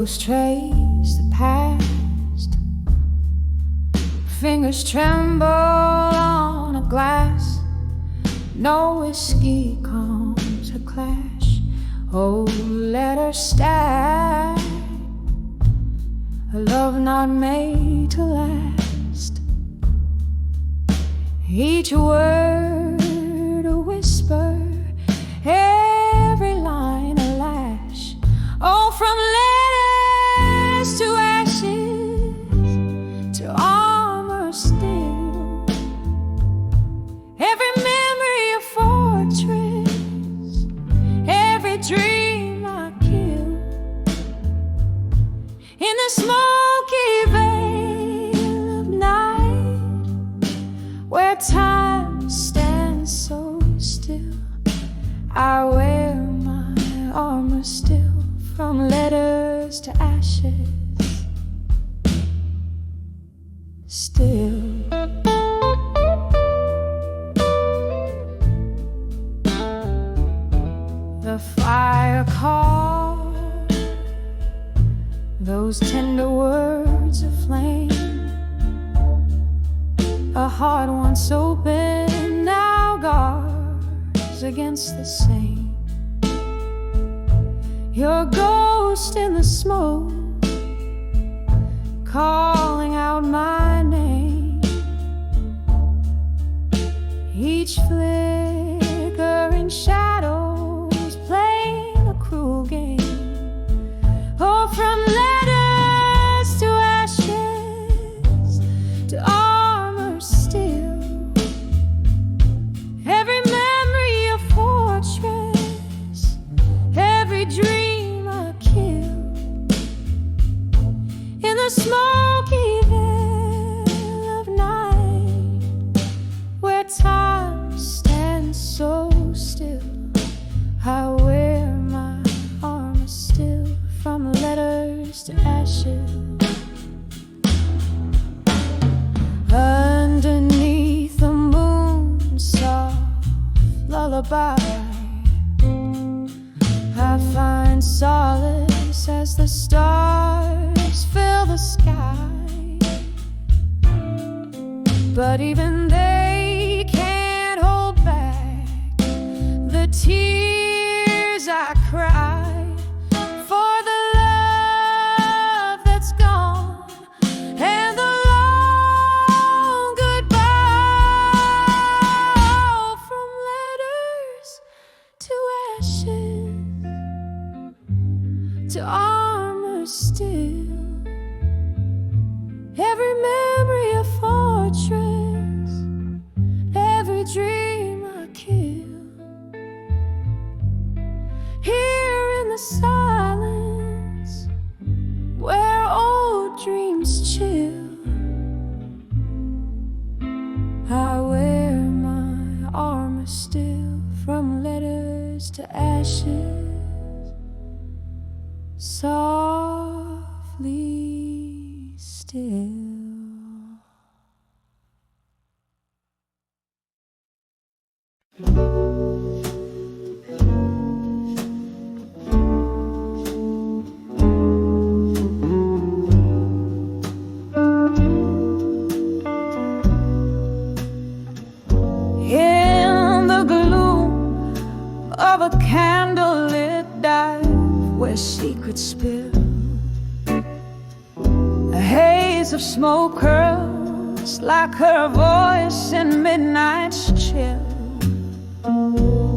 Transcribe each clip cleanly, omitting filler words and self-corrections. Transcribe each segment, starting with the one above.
Shadows trace the past. Fingers tremble on a glass. No whiskey comes a clash. Oh, let her stay. A love not made to last. Each word a whisper, every line a lash. Oh, from letters to ashes, to armor still. Every memory a fortress, every dream I kill. In the smoky veil of night, where time stands so still, I wear my armor still. From letters to ashes, still. The fire caught those tender words of flame. A heart once open now guards against the same. Your ghost in the smoke, calling out my name. Each flickering shadows playing a cruel game. Oh, from letters to ashes, to armor still. Every memory a fortress, every dream the smoky veil of night, where time stands so still, I wear my armor still. From letters to ashes, underneath the moon's soft lullaby, I find solace as the stars fill the sky. But even they can't hold back the tears I cry for the love that's gone and the long goodbye. From letters to ashes, to armor still. Every memory a fortress, every dream I kill. Here in the silence, where old dreams chill, I wear my armor still. From letters to ashes, softly still. In the gloom of a candlelit dive where secrets spill, a haze of smoke curls like her voice in midnight's chill.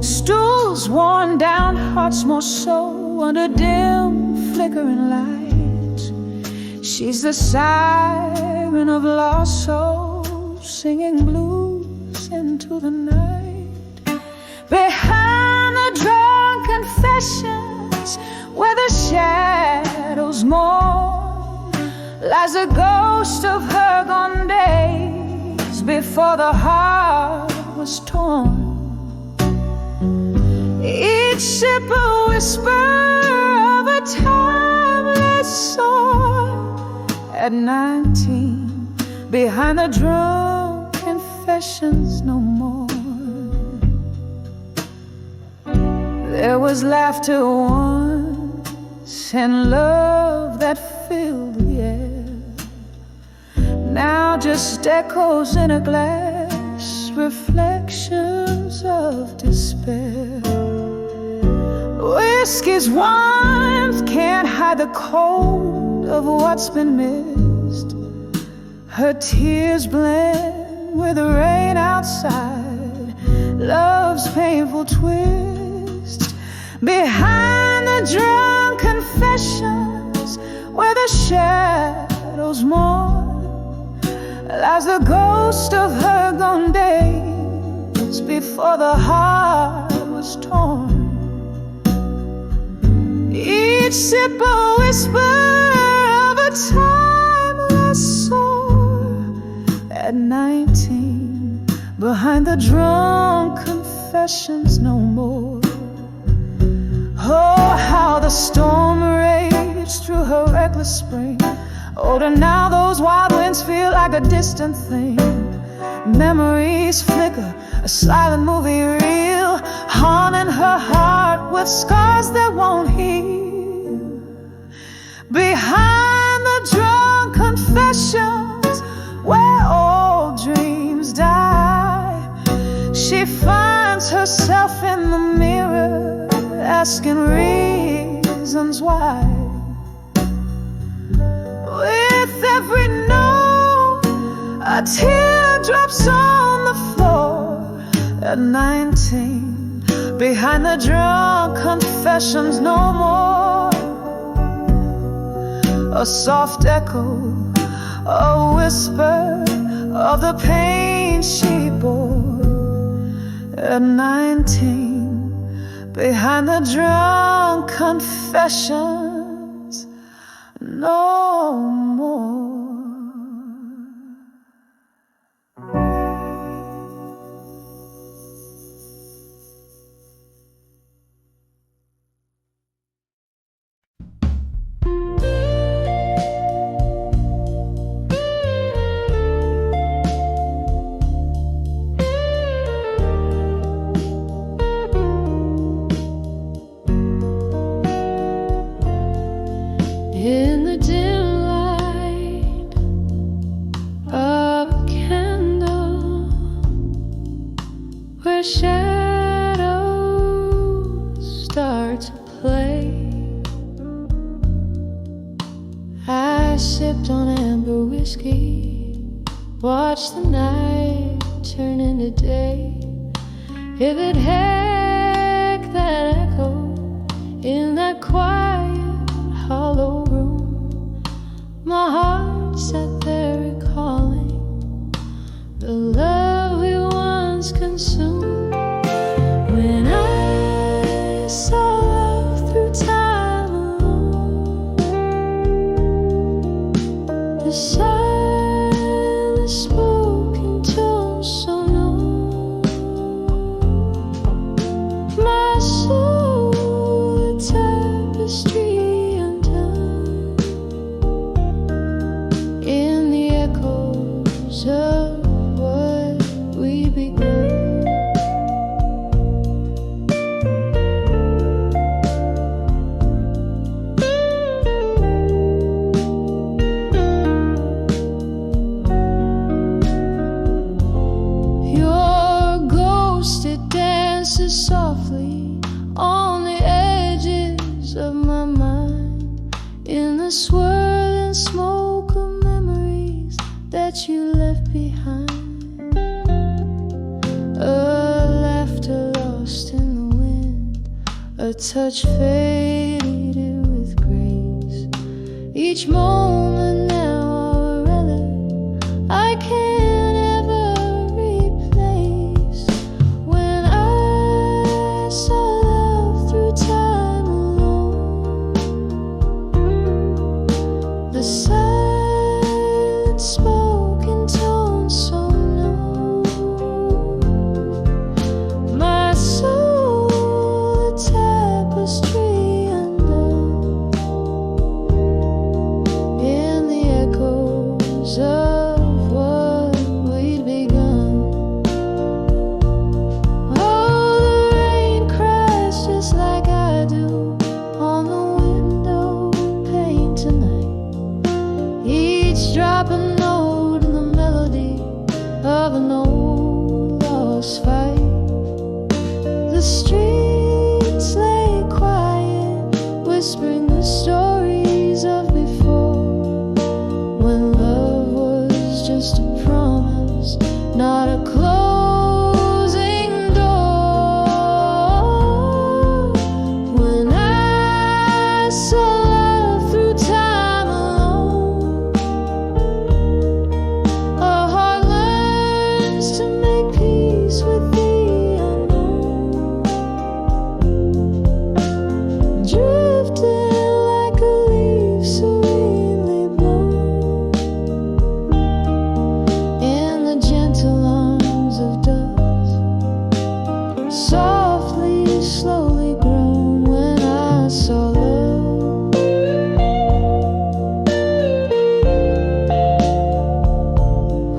Stools worn down, hearts more so under dim flickering lights. She's the siren of lost souls, singing blues into the night. Behind the drunk confessions, where the shadows mourn, lies a ghost of her gone days before the heart was torn. Each sip a whisper of a timeless song. At 19, behind the drunk confessions no more. There was laughter once peace and love that filled the air. Now just echoes in a glass, reflections of despair. Whiskey's warmth can't hide the cold of what's been missed. Her tears blend with the rain outside, love's painful twist. Behind the drunk confessions, where the shadows mourn, lies the ghost of her gone days before the heart was torn. Each sip a whisper of a timeless soul. At 19, behind the drunk confessions no more. Oh, how the storm raged through her reckless spring. Older now, those wild winds feel like a distant thing. Memories flicker, a silent movie reel, haunting her heart with scars that won't heal. Behind the drunk confessions, where old dreams die, she finds herself in the mirror, asking reasons why. With every note, a tear drops on the floor. At 19, behind the drunk confessions no more. A soft echo, a whisper of the pain she bore. At 19, behind the drunk confessions no more. In the dim light of a candle, where shadows start to play, I sipped on amber whiskey, watched the night turn into day. If it had that echo in that quiet hollow room, my heart sat there recalling the love we once consumed. When I saw love through time alone, the silent spoken tone so known, my soul a tapestry in the echoes of what we began. Your ghost, it dances softly on the edges of my mind, in the swirling smoke of memories that you left behind. A laughter lost in the wind, a touch faded with grace. Each moment now a relic I can't ever replace. When I saw love through time alone, the silent spoken tone so known, my soul a tapestry undone, in the each drop a note in the melody of an old lost fight. The streets lay quiet, whispering the stories of before, when love was just a promise, not a closing door. When I saw love through time alone, a heart learns to make peace with the unknown, drifting like a leaf serenely blown in the gentle arms of dust, softly, slowly grown. When I saw love,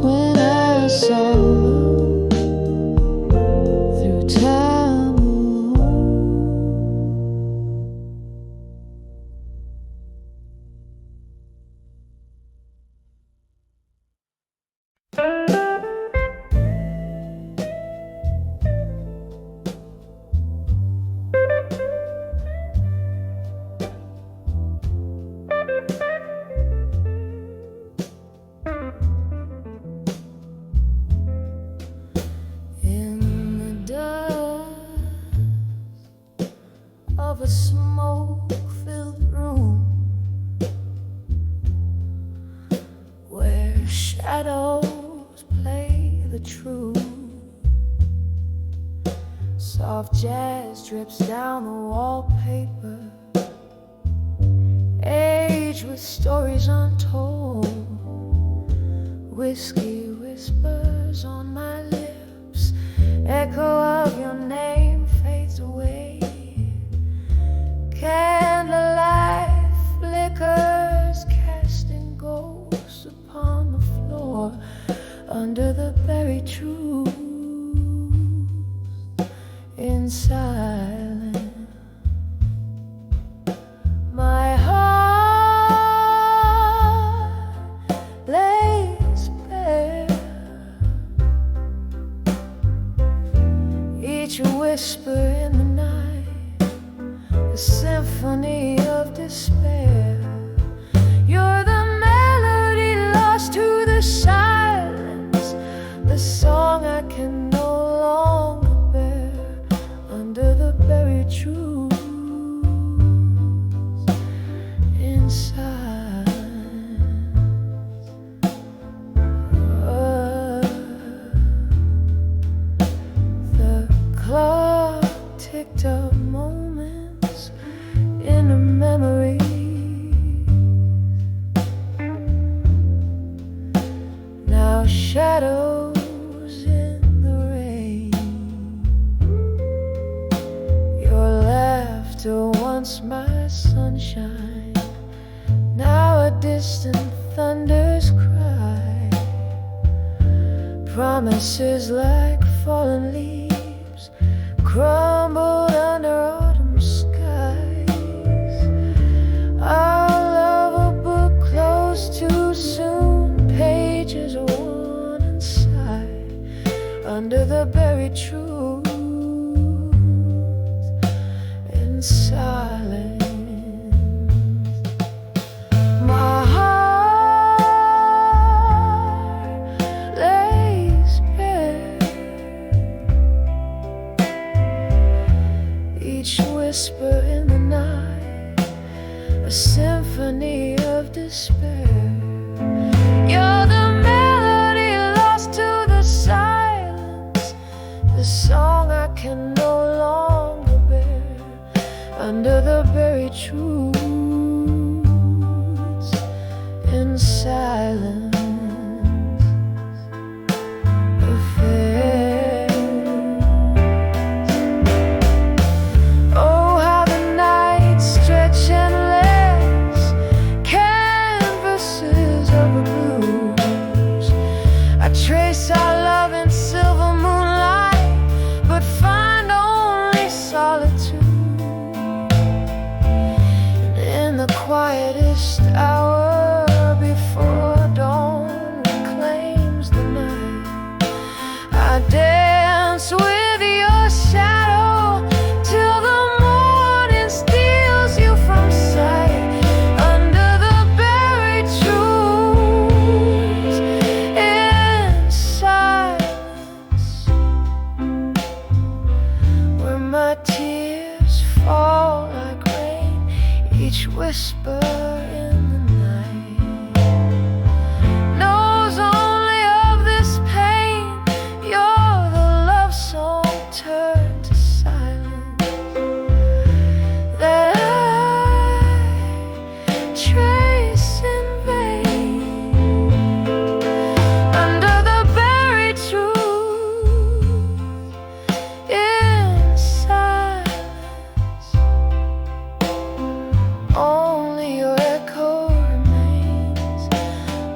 when I saw love through time alone. In the dust of a smoke-filled room, where shadows play the tune, soft jazz drips down the wallpaper, age with stories untold. Whiskey whispers on my lips, echo of your name fades away. Candlelight flickers, casting ghosts upon the floor under the buried truth. In silence, my heart lays bare. Each whisper in the night, a symphony of despair. You're the melody lost to the silence, the song I can no longer bear under the buried truth. In silence, the clock ticked up moments in a memory. Now shadows in the rain. Your laughter, once my sunshine, now a distant thunder's cry. Promises like fallen leaves, crumbled under autumn skies. Our love a book closed too soon, pages worn inside under the buried truth. In silence, my heart lays bare. Each whisper in the night, a symphony of despair. You're the melody lost to the silence, the song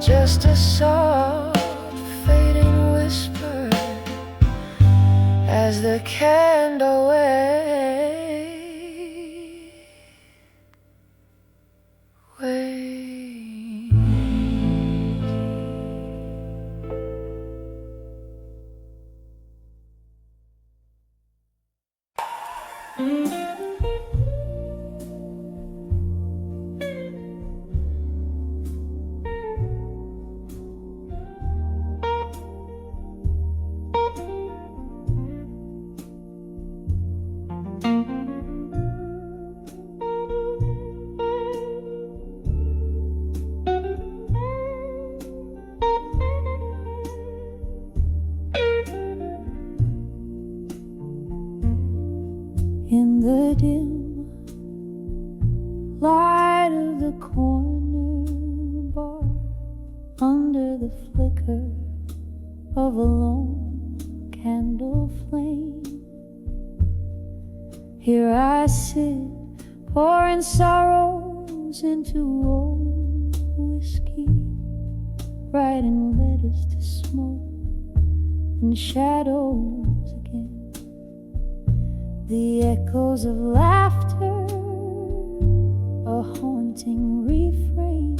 just a soft fading whisper as the candle wanes. In the dim light of the corner bar, under the flicker of a lone candle flame, here I sit, pouring sorrows into old whiskey, writing letters to smoke and shadows again. The echoes of laughter, a haunting refrain,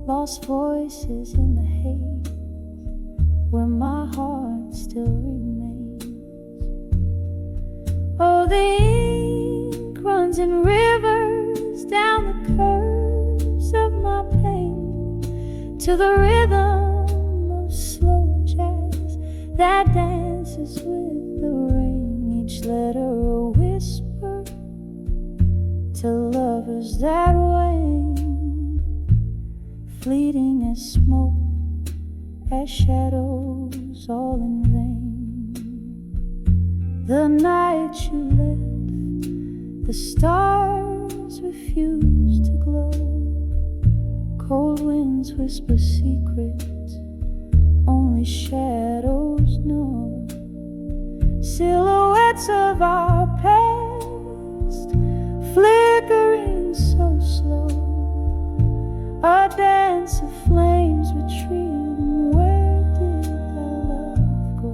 lost voices in the haze where my heart still remains. Oh, the ink runs in rivers down the curves of my pain, to the rhythm of slow jazz that dances with the rain. Each letter a whisper to lovers that wane, fleeting as smoke, as shadows, all in vain. The night you left, the stars refuse to glow. Cold winds whisper secrets only shadows know. Silhouettes of our past, flickering so slow, a dance of flames retreating. Where did our love go?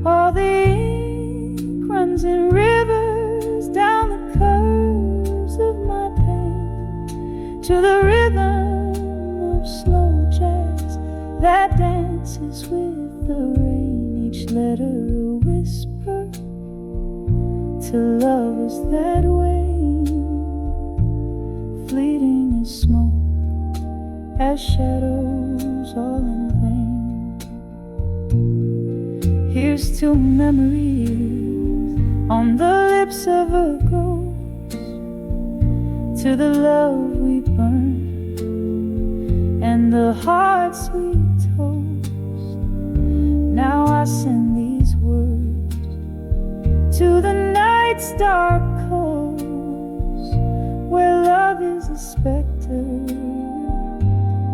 All the ink runs in rivers down the curves of my pain, to the rhythm of slow jazz that dances with the rain. Each letter a whisper to lovers that wane, fleeting as smoke, as shadows, all in vain. Here's to memories on the lips of a ghost, to the love we burned and the hearts we told. Now I send these words to the night's dark coast, where love is a specter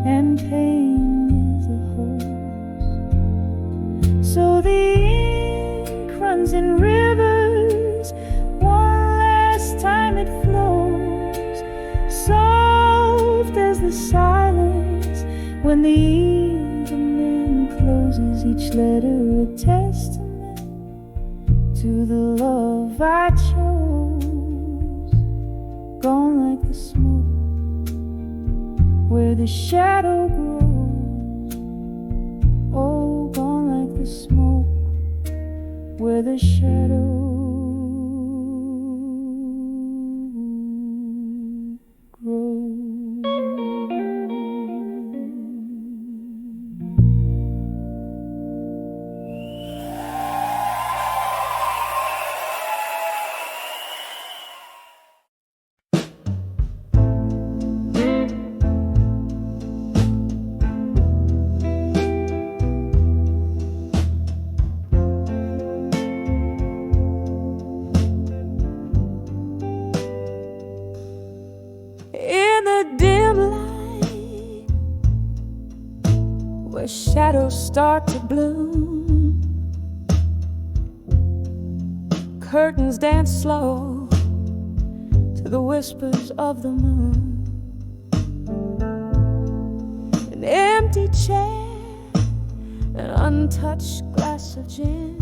and pain is a host. So the ink runs in rivers, one last time it flows, soft as the silence when the evening closes. Each letter a testament to the love I chose, gone like the smoke where the shadow grows. Oh, gone like the smoke where the shadow where shadows start to bloom, curtains dance slow to the whispers of the moon. empty chair, an untouched glass of gin.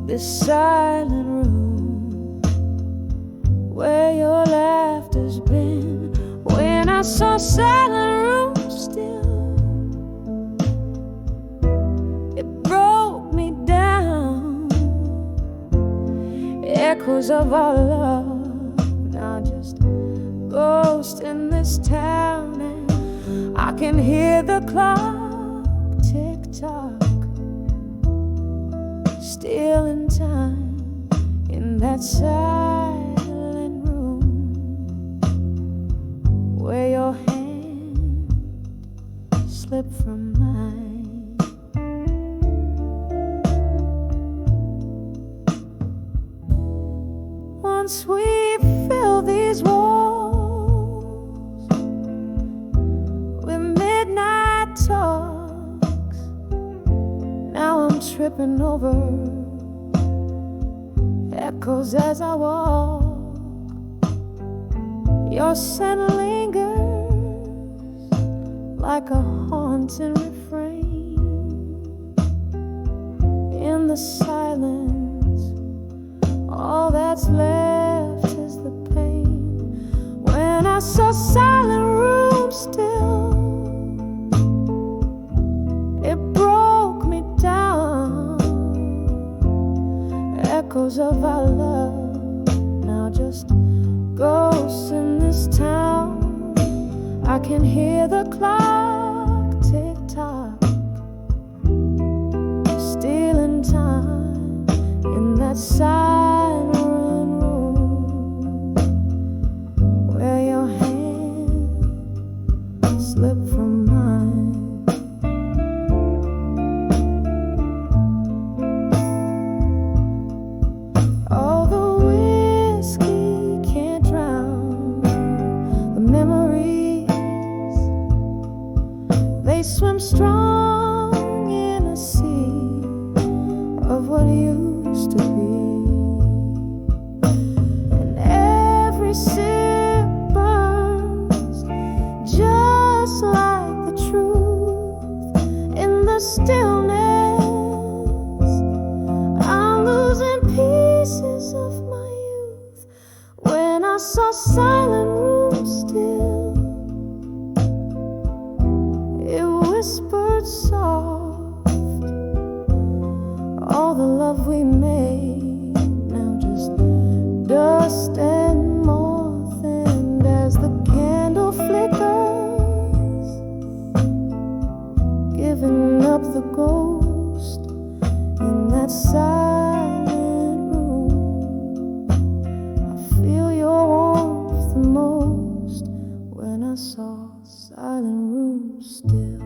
This silent room where your laughter's been. When I saw silent room still, it broke me down. Echoes of our love, now just ghosts in this town. And I can hear the clock tick-tock, still in time, in that silent room where your hand slipped from mine. Once we fill these walls with midnight talks, now I'm tripping over echoes as I walk. Your scent lingers like a haunting refrain. In the silence, all that's left is the pain. When I saw silent room still, it broke me down. Echoes of our love, now just ghosts in this town. I can hear the clock tick-tock, still in time, in that silent room where your hand slipped from mine. All the whiskey can't drown the memories. They swim strong in a sea of what used to be. And every sip burns just like the truth. In the stillness, I'm losing pieces of my youth. When I saw silent room still, it whispered soft, all the love we made, now just dust and moth. And as the candle flickers, giving up the ghost in that silent room, I feel your warmth the most. When I saw silent room still,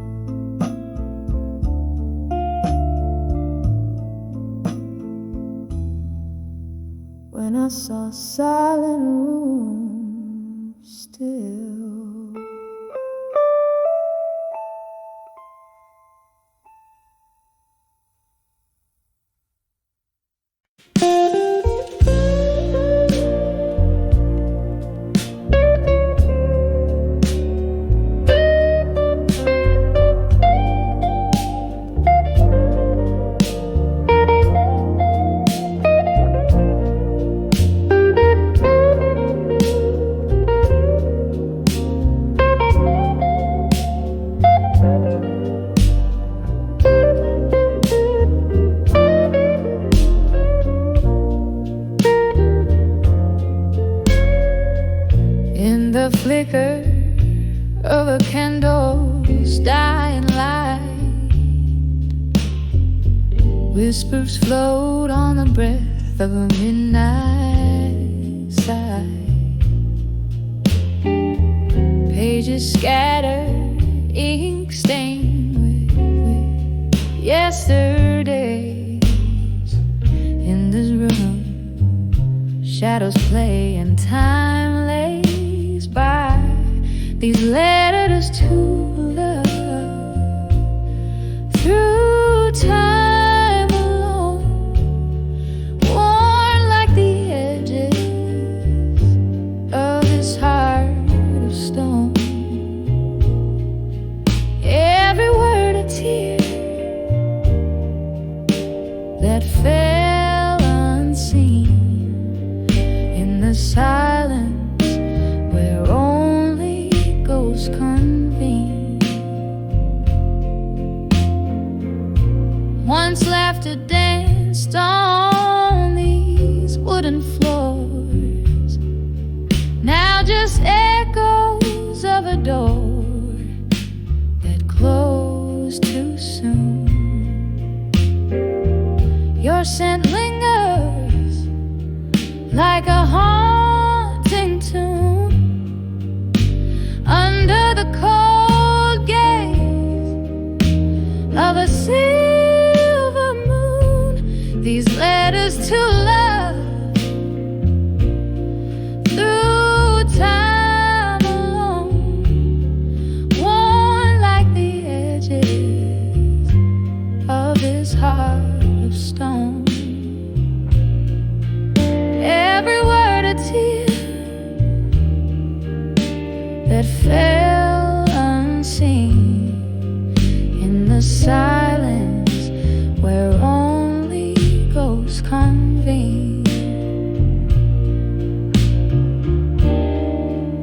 when I saw silent room still. In the flicker of a candle's dying light, whispers float on the breath of a midnight sigh. Pages scattered, ink stained with yesterdays. In this room, shadows play and time lays by. These letters to love through time alone, worn like the edges of this heart of stone. echoes convene. Once laughter danced on these wooden floors, now just echoes of a door that closed too soon. Your scent lingers like a haunting tune under the cold gaze of a silver moon. These letters to love through time alone, worn like the edges of his heart of stone. Every word a tear that fell unseen in the silence where only ghosts convene.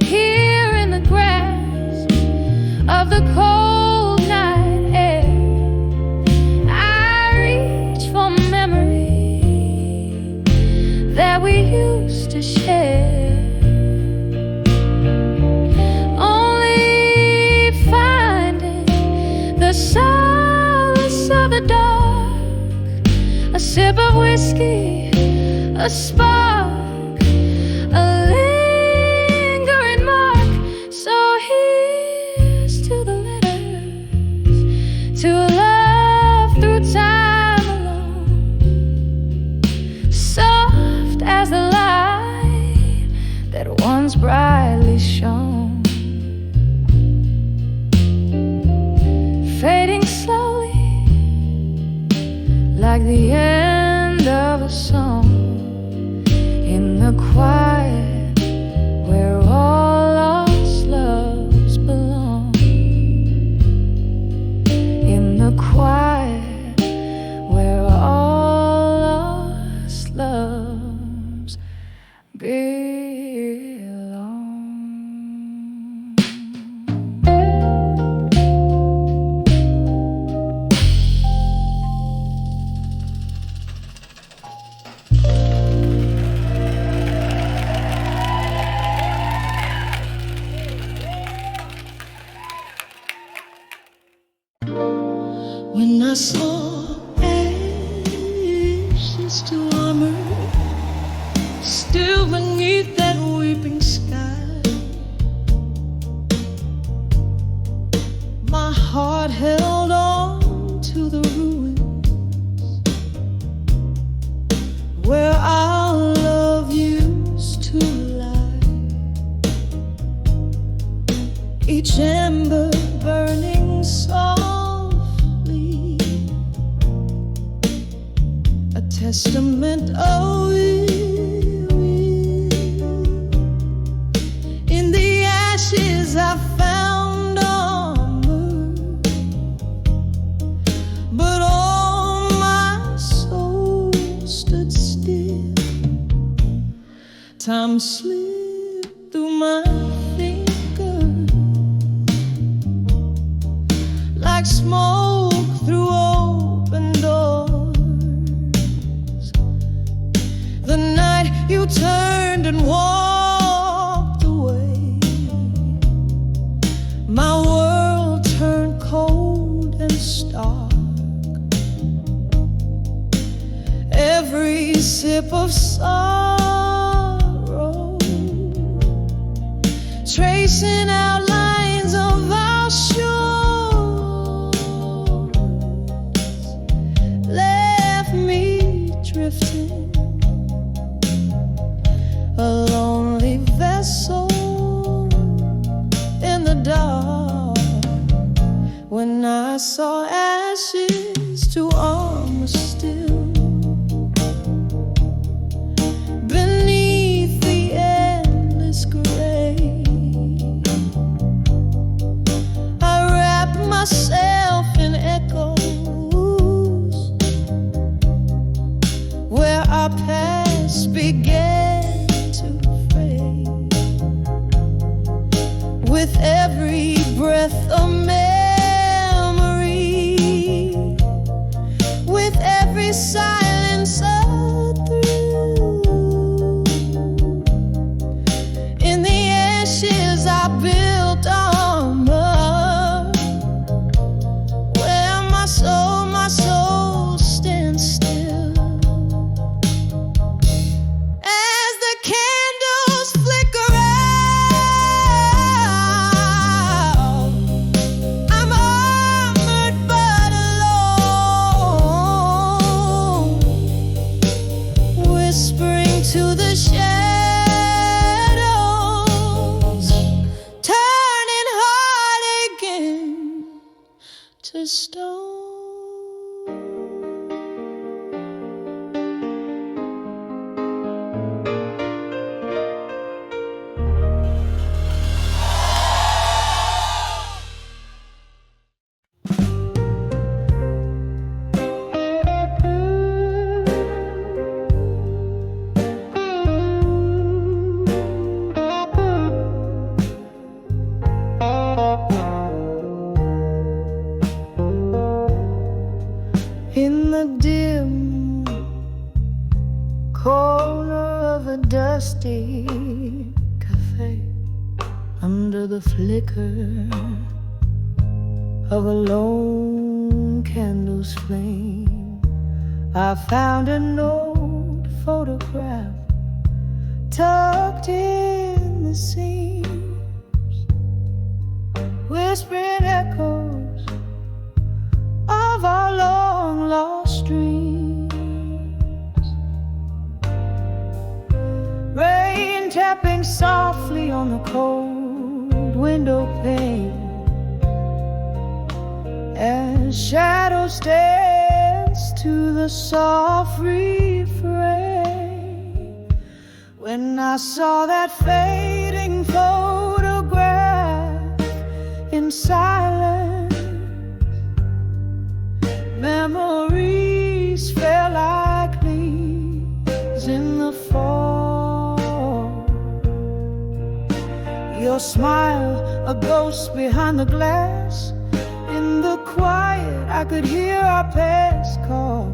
Here in the grasp of the cold night air, I reach for memory that we used to share. The solace of the dark, a sip of whiskey, a spark, a lingering mark. So here's to the letters, to a love through time alone, soft as the light that once brightly shone, fading slowly like the end of a song in the quiet where all lost loves belong. In the quiet where all lost loves belong. When I saw ashes to armor still beneath that weeping sky, my heart held on to the ruins where our love used to lie. Each ember burning softly, a testament of you. In the ashes I found armor, but all my soul stood still. Time slipped through my fingers like smoke through open doors. The night you turned and walked away, my world turned cold and stark. Every sip of sorrow, tracing outlines of our shores, left me drifting, a lonely vessel in the dark. When I saw ashes to armor still beneath the endless gray, I wrapped myself in echoes where our past began to fade. with every breath a memory, with every silence a thrill. In the ashes I built armor, where my soul stands still. As the candles flicker out, I'm armored but alone, whispering to the shadows, turning heart again to stone. In the dim corner of a dusty cafe, under the flicker of a lone candle's flame, I found an old photograph tucked in the seams, whispering echoes of our long lost dreams. Rain tapping softly on the cold window pane, as shadows dance to the soft refrain. When I saw that fading photograph in silence, memories fell like leaves in the fall. Your smile, a ghost behind the glass. In the quiet, I could hear our past call.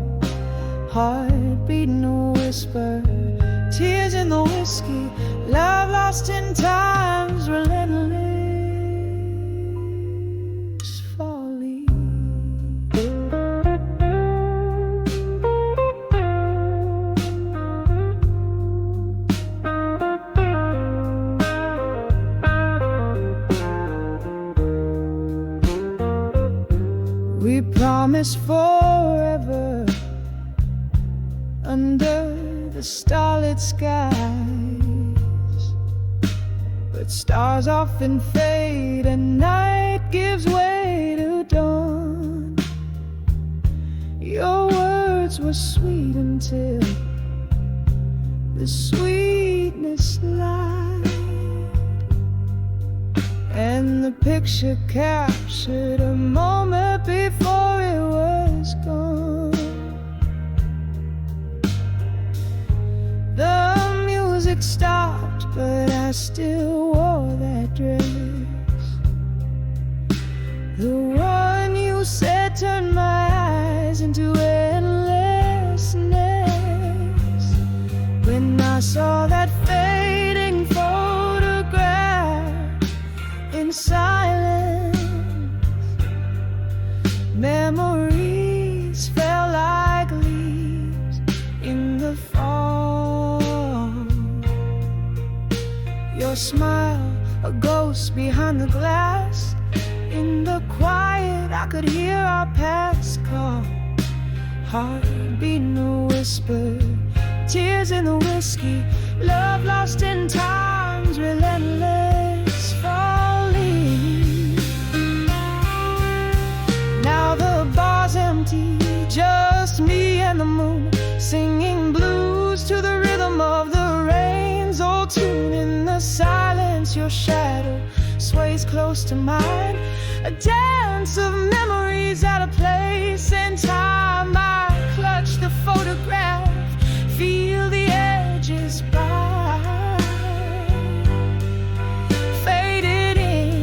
Heart beating a whisper, tears in the whiskey, love lost in time's relentless folly. We promised forever under the starlit skies, but stars often fade and night gives way to dawn. Your words were sweet until the sweetness lied, and the picture captured a moment before it was gone. The music stopped, but I still wore that dress. The one you said turned my eyes into endlessness. When I saw that fading photograph in silence, memories fell like leaves in the fall. Your smile, a ghost behind the glass. In the quiet, I could hear our past call. Heart beating a whisper, tears in the whiskey, love lost in time's relentless folly. Now the bar's empty, just me and the moon, singing blues to the rhythm of the rain's old tune. In the silence, your shadow sways close to mine, a dance of memories out of place and time. I clutch the photograph, feel the edges by, faded in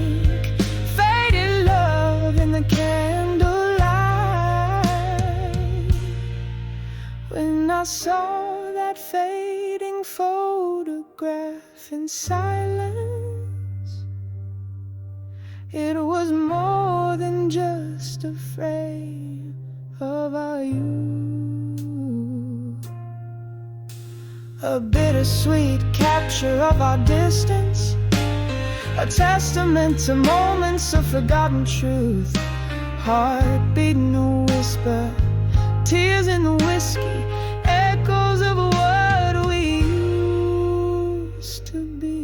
saw that fading photograph in silence. It was more than just a frame of our youth, a bittersweet capture of our distance, a testament to moments of forgotten truth. Heart beating a whisper, tears in the whiskey, echoes of what we used to be,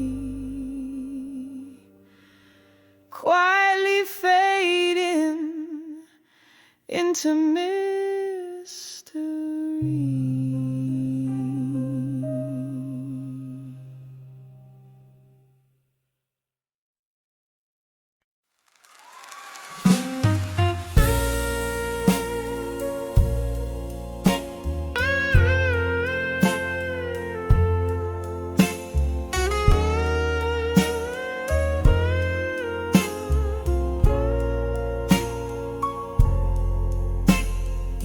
quietly fading into mystery.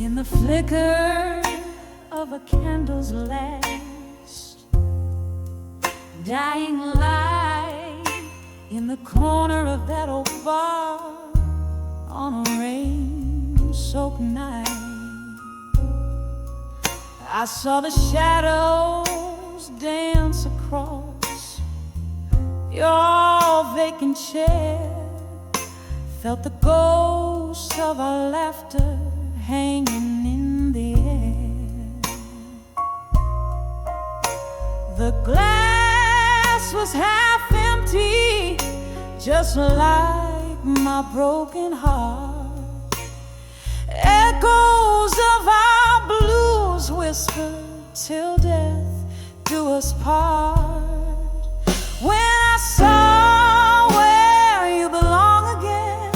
In the flicker of a candle's last dying light, in the corner of that old bar on a rain-soaked night, I saw the shadows dance across your vacant chair, felt the ghost of our laughter hanging in the air. The glass was half empty, just like my broken heart. Echoes of our blues whispered till death do us part. When I saw where you belong again,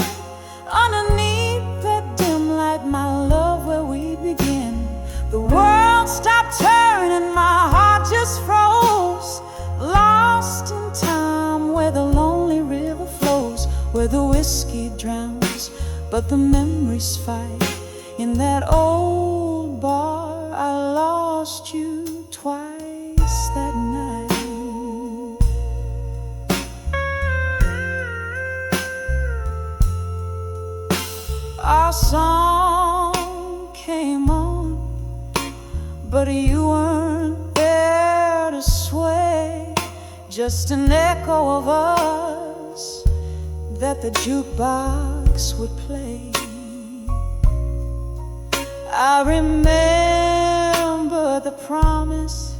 underneath that dim light, my love, where we begin, the world stopped turning, my heart just froze, lost in time where the lonely river flows, where the whiskey drowns but the memories fight. In that old bar I lost you twice that night. Our song came on, but you weren't there to sway, just an echo of us that the jukebox would play. I remember the promise,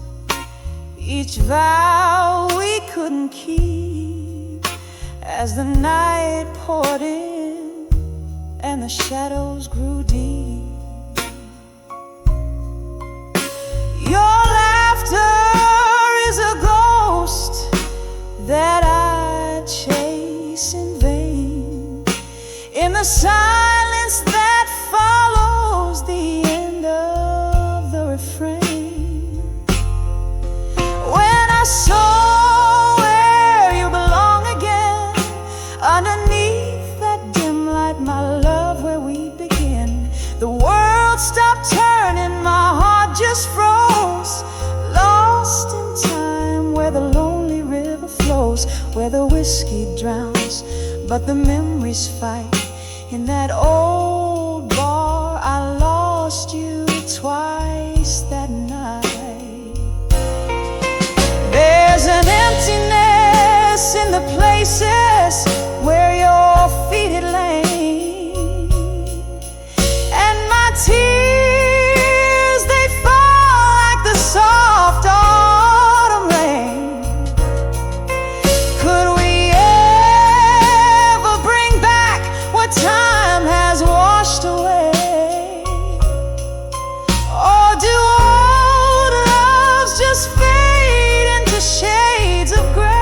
each vow we couldn't keep, as the night poured in and the shadows grew deep. Your laughter is a ghost that I chase in vain, in the silence that follows the end of the refrain. When I saw where you belong again, underneath that dim light, my love, where we begin, the world stopped turning, my heart just froze, lost in time where the lonely river flows, where the whiskey drowns but the memories fight. In that old bar I lost you twice that night. There's an emptiness in the places where your feet had lain, and my tears, they fall like the soft autumn rain. Could we ever bring back what time has washed away? Or do old loves just fade into shades of gray?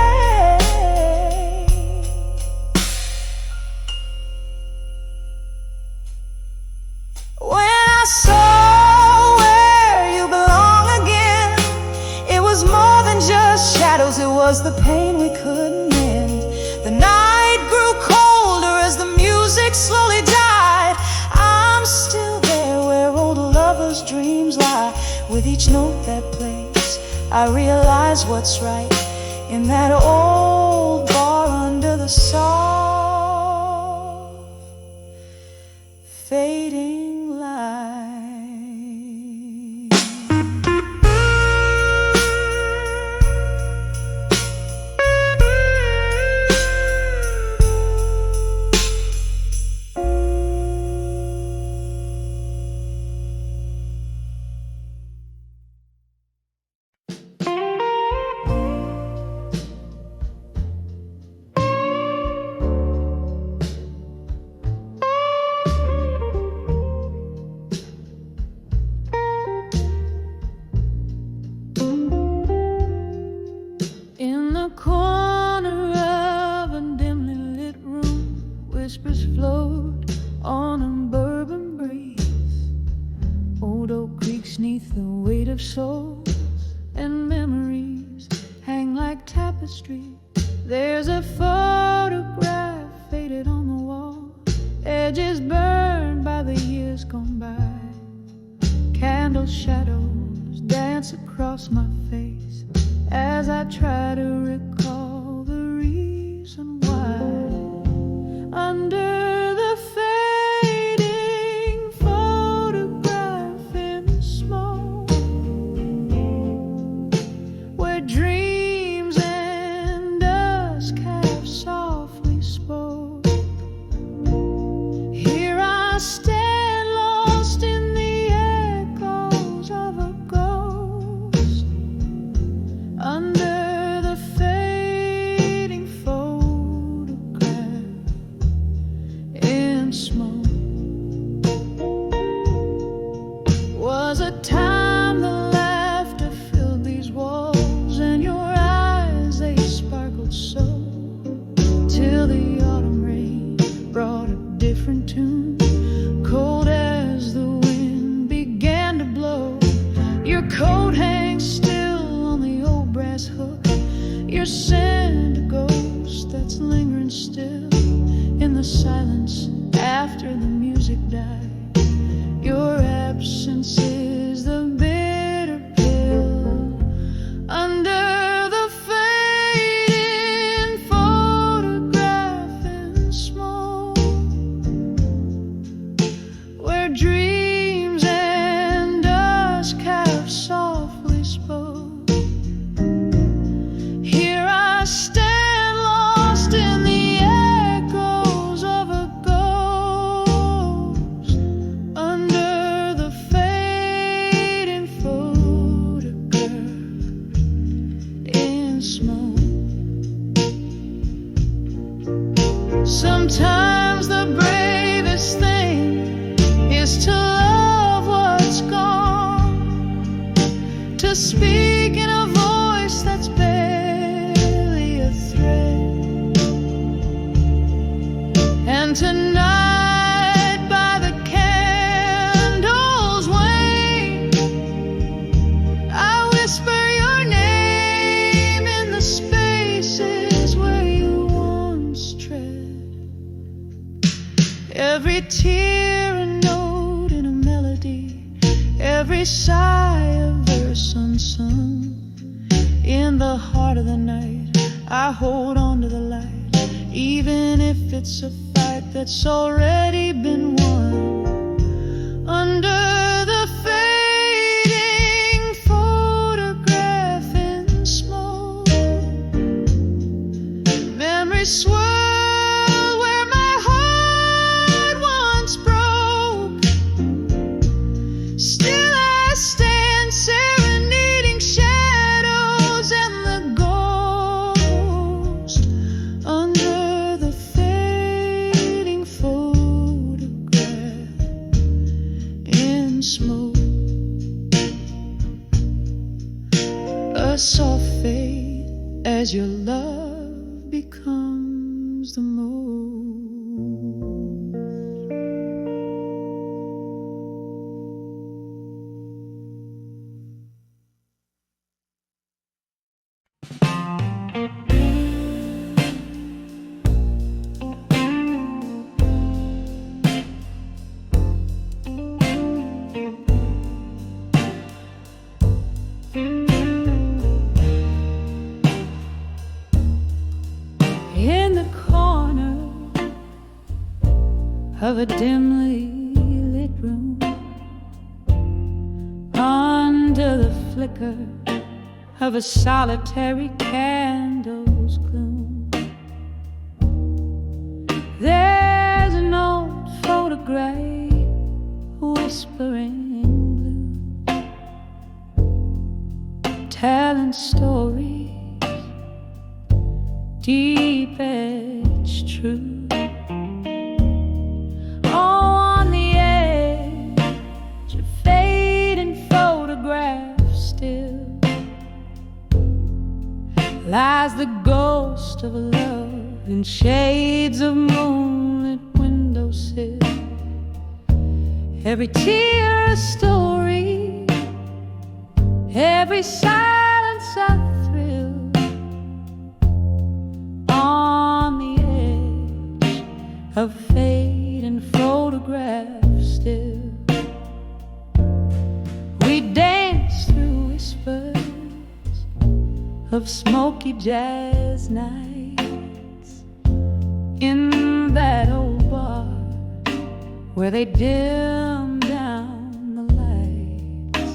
with each note that plays, I realize what's right in that old bar under the soft fading light. In the corner of a dimly lit room, whispers float on a bourbon breeze. Old oak creaks neath the weight of souls, and memories hang like tapestry. There's a photograph faded on the wall, edges burned by the years gone by. Candle shadows dance across my face as I try to recall the reason why. Under the fading photograph in smoke, where dreams and dusk have softly spoke, here I stand lost in the echoes of a ghost. Under the fading photograph in smoke. Was a time the laughter filled these walls, and your eyes, they sparkled so, till the autumn rain brought a different tune, cold as the wind began to blow. Your coat hangs still on the old brass hook, your scent a ghost that's lingering still in the silence after the music died. Your absence is the bitter pill. Under the fading photograph in smoke, where dreams and dusk have softly spoke, here I stand lost in the echoes of a ghost. Under the fading photograph in smoke. Sometimes the bravest thing is to love what's gone, to speak in a voice that's barely a thread. And tonight by the candle's wane, I whisper your name in the spaces where you once tread. Every tear a note in a melody, every sigh a verse unsung. In the heart of the night, I hold on to the light, even if it's a fight that's already been won. Under the fading photograph in smoke, memories swirl where my heart once broke. Still I stand serenading shadows and the ghost. Under the fading photograph of a dimly lit room, under the flicker of a solitary candle's gloom. There's an old photograph whispering blue, telling stories deep edged true. On the edge of fading photographs still lies the ghost of a love in shades of moonlit windowsill. Every tear a story, every silence a thrill. On the edge of fading photographs still, we dance through whispers of smoky jazz nights in that old bar where they dim down the lights.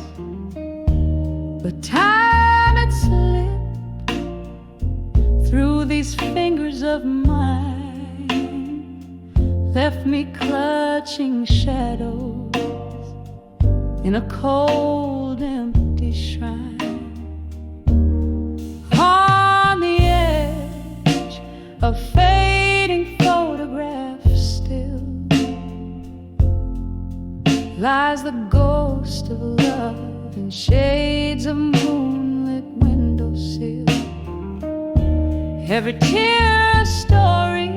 But time had slipped through these fingers of mine, left me clutching shadows in a cold, empty shrine. On the edge of fading photographs still lies the ghost of love in shades of moonlit windowsill. Every tear a story,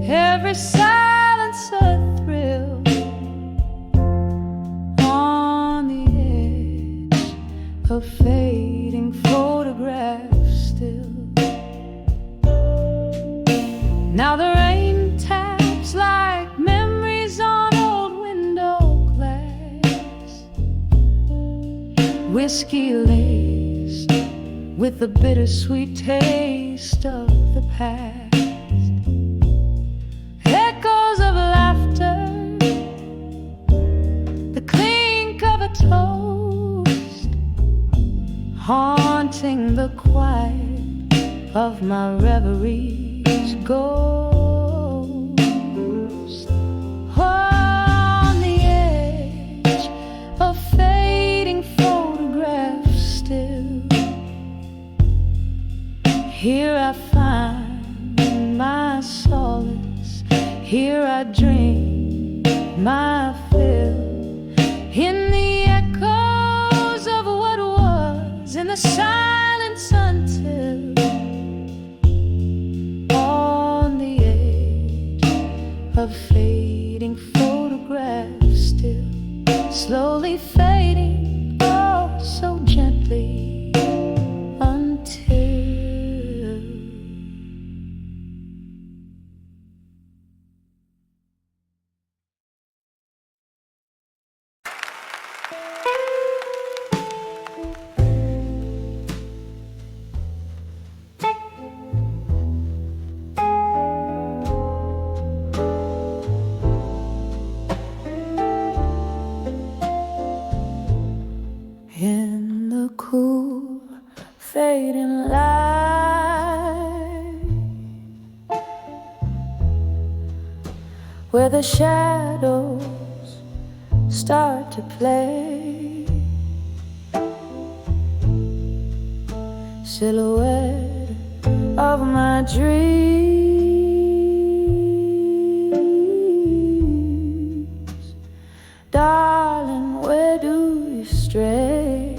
every silence a thrill. On the edge of fading photographs still. Now the rain taps like memories on old window glass, whiskey laced with the bittersweet taste of the past. Echoes of laughter, the clink of a toast, haunting the quiet of my reverie's ghost. On the edge of fading photographs still, here I find my solace, here I dream my fill, in the echoes of what was, in the silence until. On the edge of fading photographs still, slowly fading, oh so gently, until. In the cool, fading light, where the shadows start to play, silhouette of my dreams, darling, where do you stray?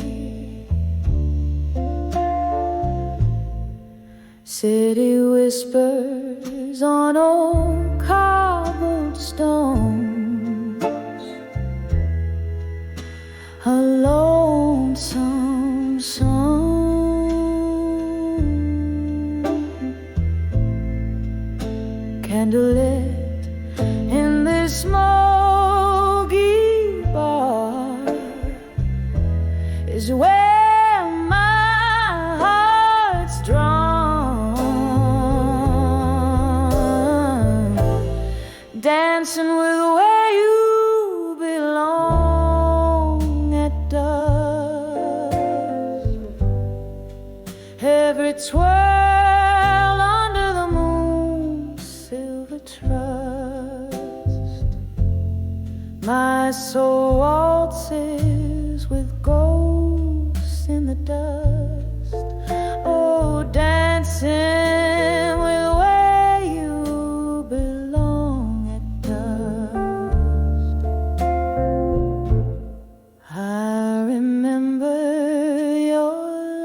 City whispers on old cobblestones, a lonesome song, candlelit in this smoky bar is where my heart's drawn. dancing with where you belong at dusk. Every twirl under the moon's silver trust. My soul waltzes with ghosts in the dust. Oh, dancing with where you belong at dusk. I remember your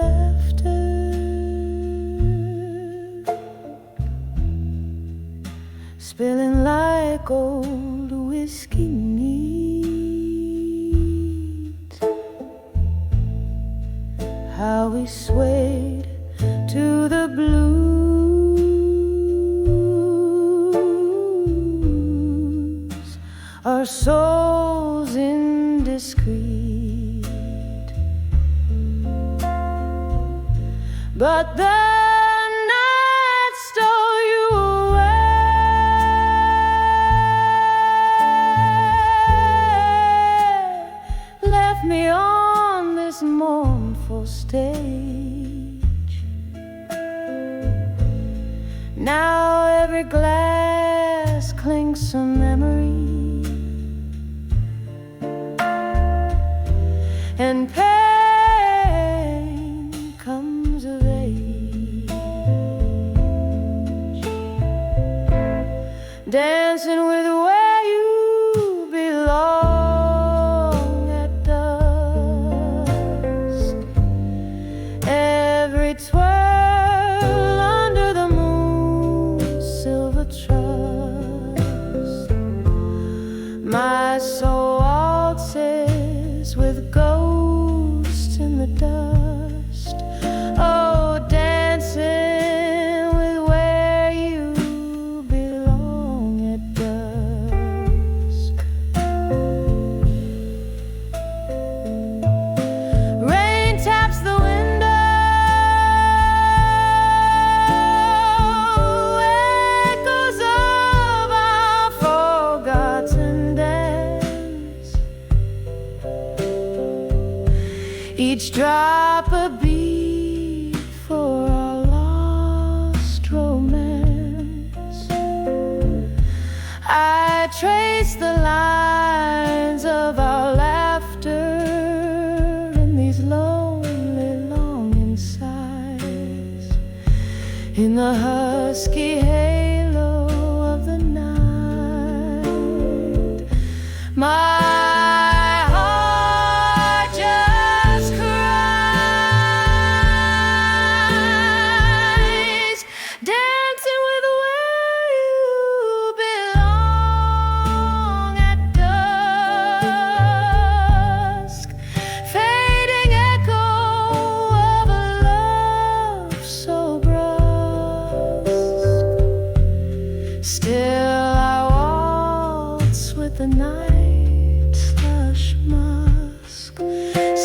laughter, spilling like old whiskey neat. How we swayed to the blues, our souls indiscreet. But the night stole you away, left me on this mournful stage. Now every glass clinks a memory, and pain comes of age. Dancing with where you belong at dusk. Every twirl under the moon's silver trust. My soul waltzes with ghosts in the dust. Oh, dancing with where you belong at dusk. Rain taps the window, echoes of our forgotten dance. Each drop a beat for our lost romance. I trace the lines of our laughter in these lonely longing sighs, in the husky halo of the night. My heart just cries, dancing with where you belong at dusk. Fading echo of a love so brusque. Still I waltz with the night's lush musk,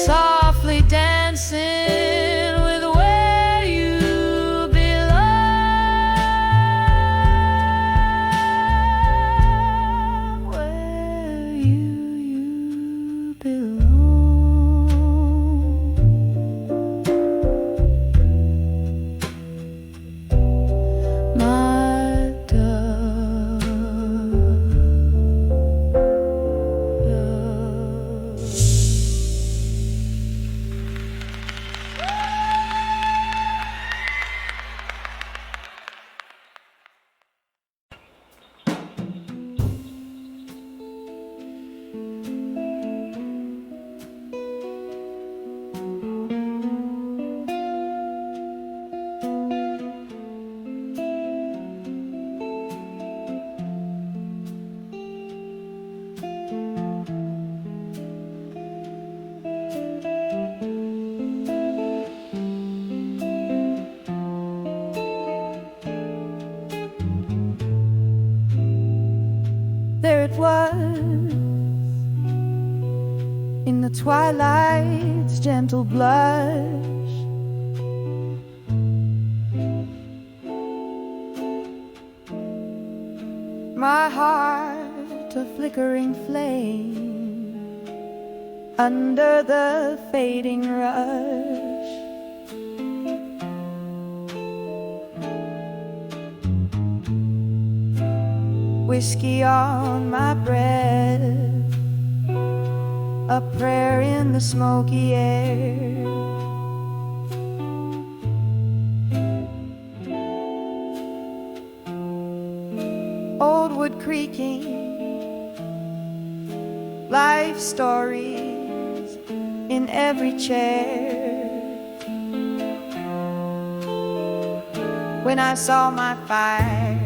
softly dancing with where you belong, where you belong. My dove. There it was, in the twilight's gentle blush. my heart a flickering flame under the fading rush. Whiskey on my breath, a prayer in the smoky air. Old wood creaking, life stories in every chair. When I saw my fire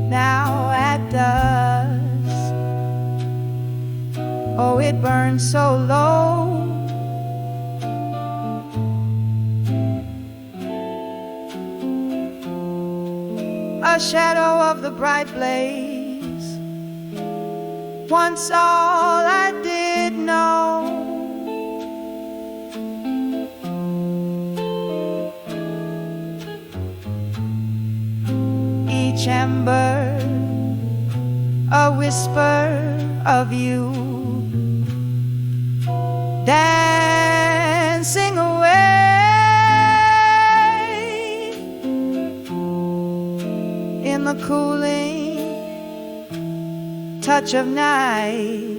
now at dusk, oh, it burned so low. A shadow of the bright blaze, once all I did know. Each ember, a whisper of you, dancing away in the cooling touch of night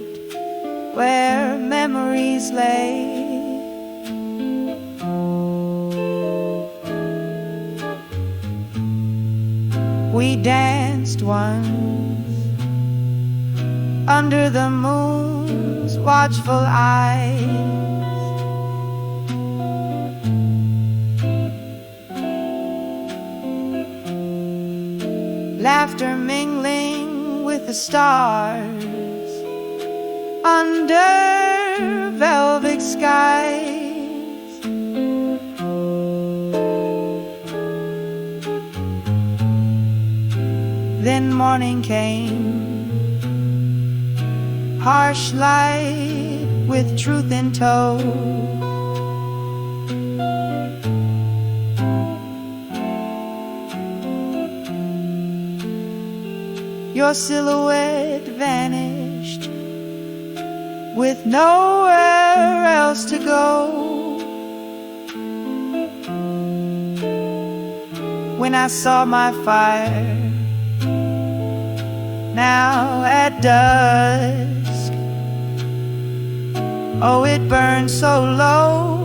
where memories lay. We danced once under the moon's watchful eyes. Laughter mingling with the stars under velvet skies. Then morning came, harsh light with truth in tow. Your silhouette vanished with nowhere else to go. When I saw my fire now at dusk, oh, it burned so low.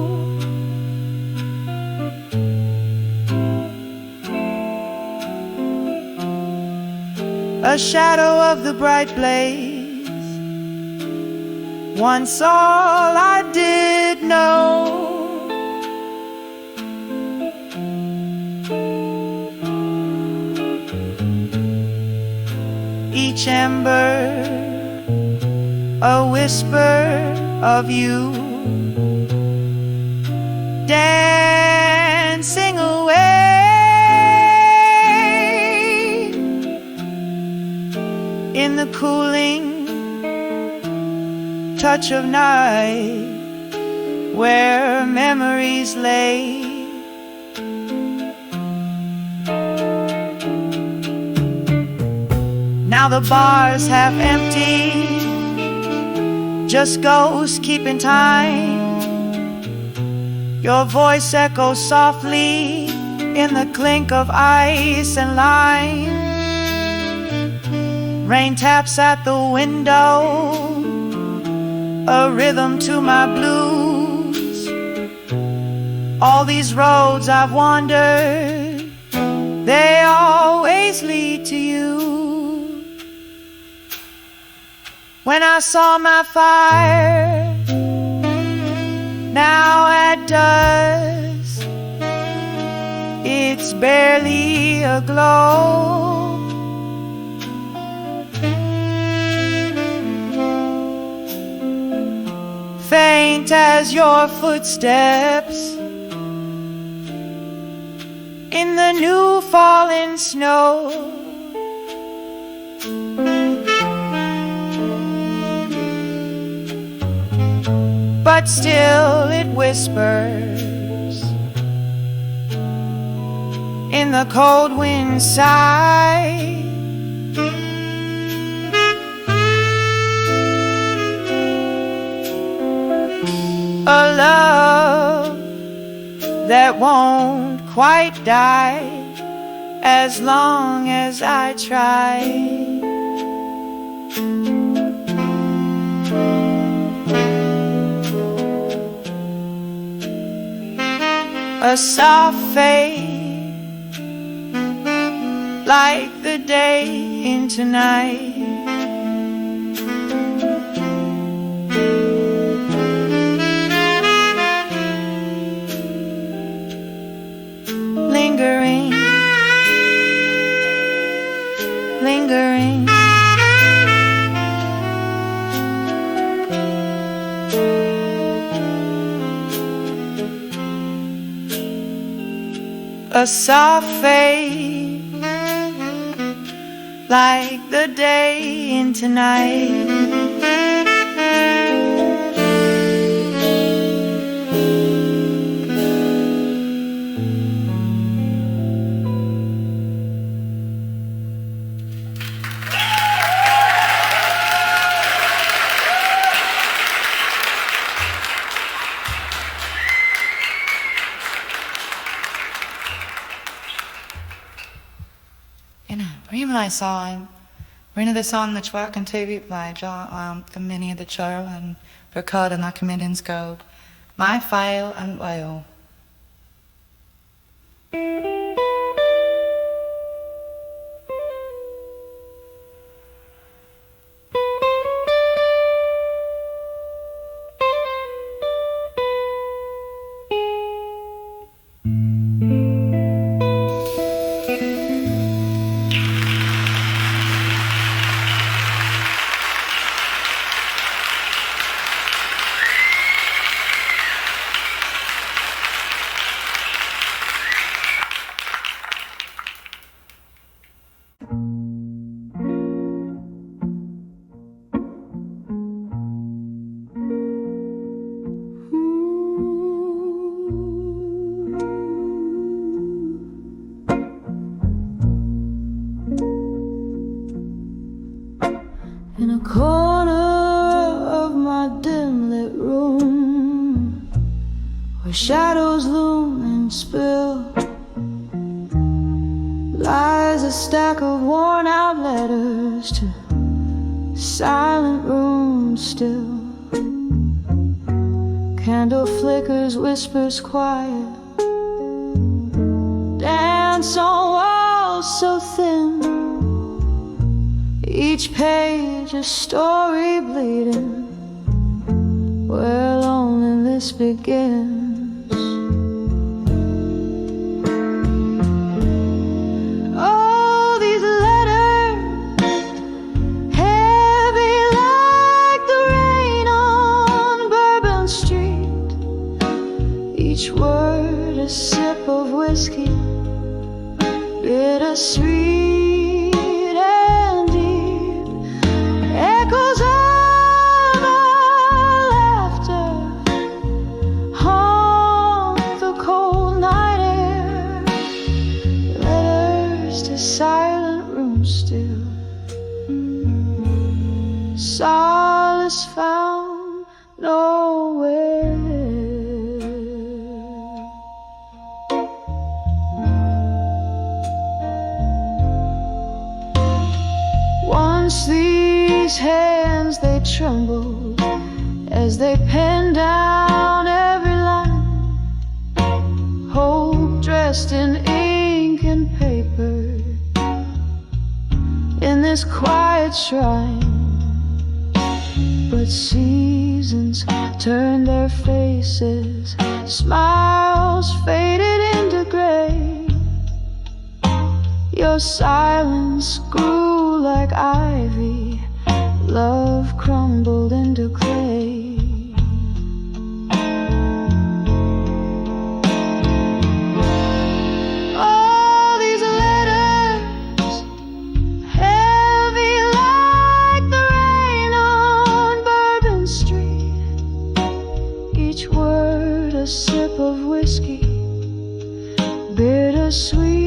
A shadow of the bright blaze, once all I did know. Each ember, a whisper of you, dancing away in the cooling touch of night where memories lay. Now the bars have emptied, just ghosts keeping time. Your voice echoes softly in the clink of ice and lime. Rain taps at the window, a rhythm to my blues. All these roads I've wandered, they always lead to you. When I saw my fire now at dusk, it's barely a glow. Faint as your footsteps in the new fallen snow. But still it whispers in the cold wind sigh. a love that won't quite die as long as I try. A soft fade like the day into night. Lingering, lingering. A soft fade like the day into night. Prima song, renditions song the track and TV by John, the many of the Charles and record and comedians go, my file and oil. In a corner of my dim lit room, where shadows loom and spill, lies a stack of worn out letters to silent rooms still. Candle flickers, whispers quiet, dance on walls so thin. Each page a story bleeding, where loneliness begins. Oh, these letters, heavy like the rain on Bourbon Street. Each word a sip of whiskey, bittersweet. Echoes of our laughter haunt the cold night air. Letters to silent rooms still, solace found nowhere. Once these hands they trembled as they penned down every line. Hope dressed in ink and paper in this quiet shrine. But seasons turned their faces, smiles faded into gray. Your silence grew like ivy, love crumbled into clay. All these letters, heavy like the rain on Bourbon Street. Each word a sip of whiskey, bittersweet.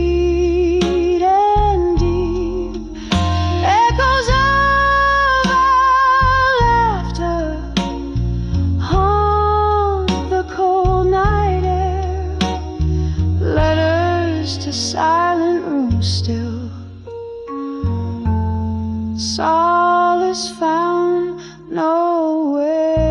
Echoes of our laughter solace found nowhere.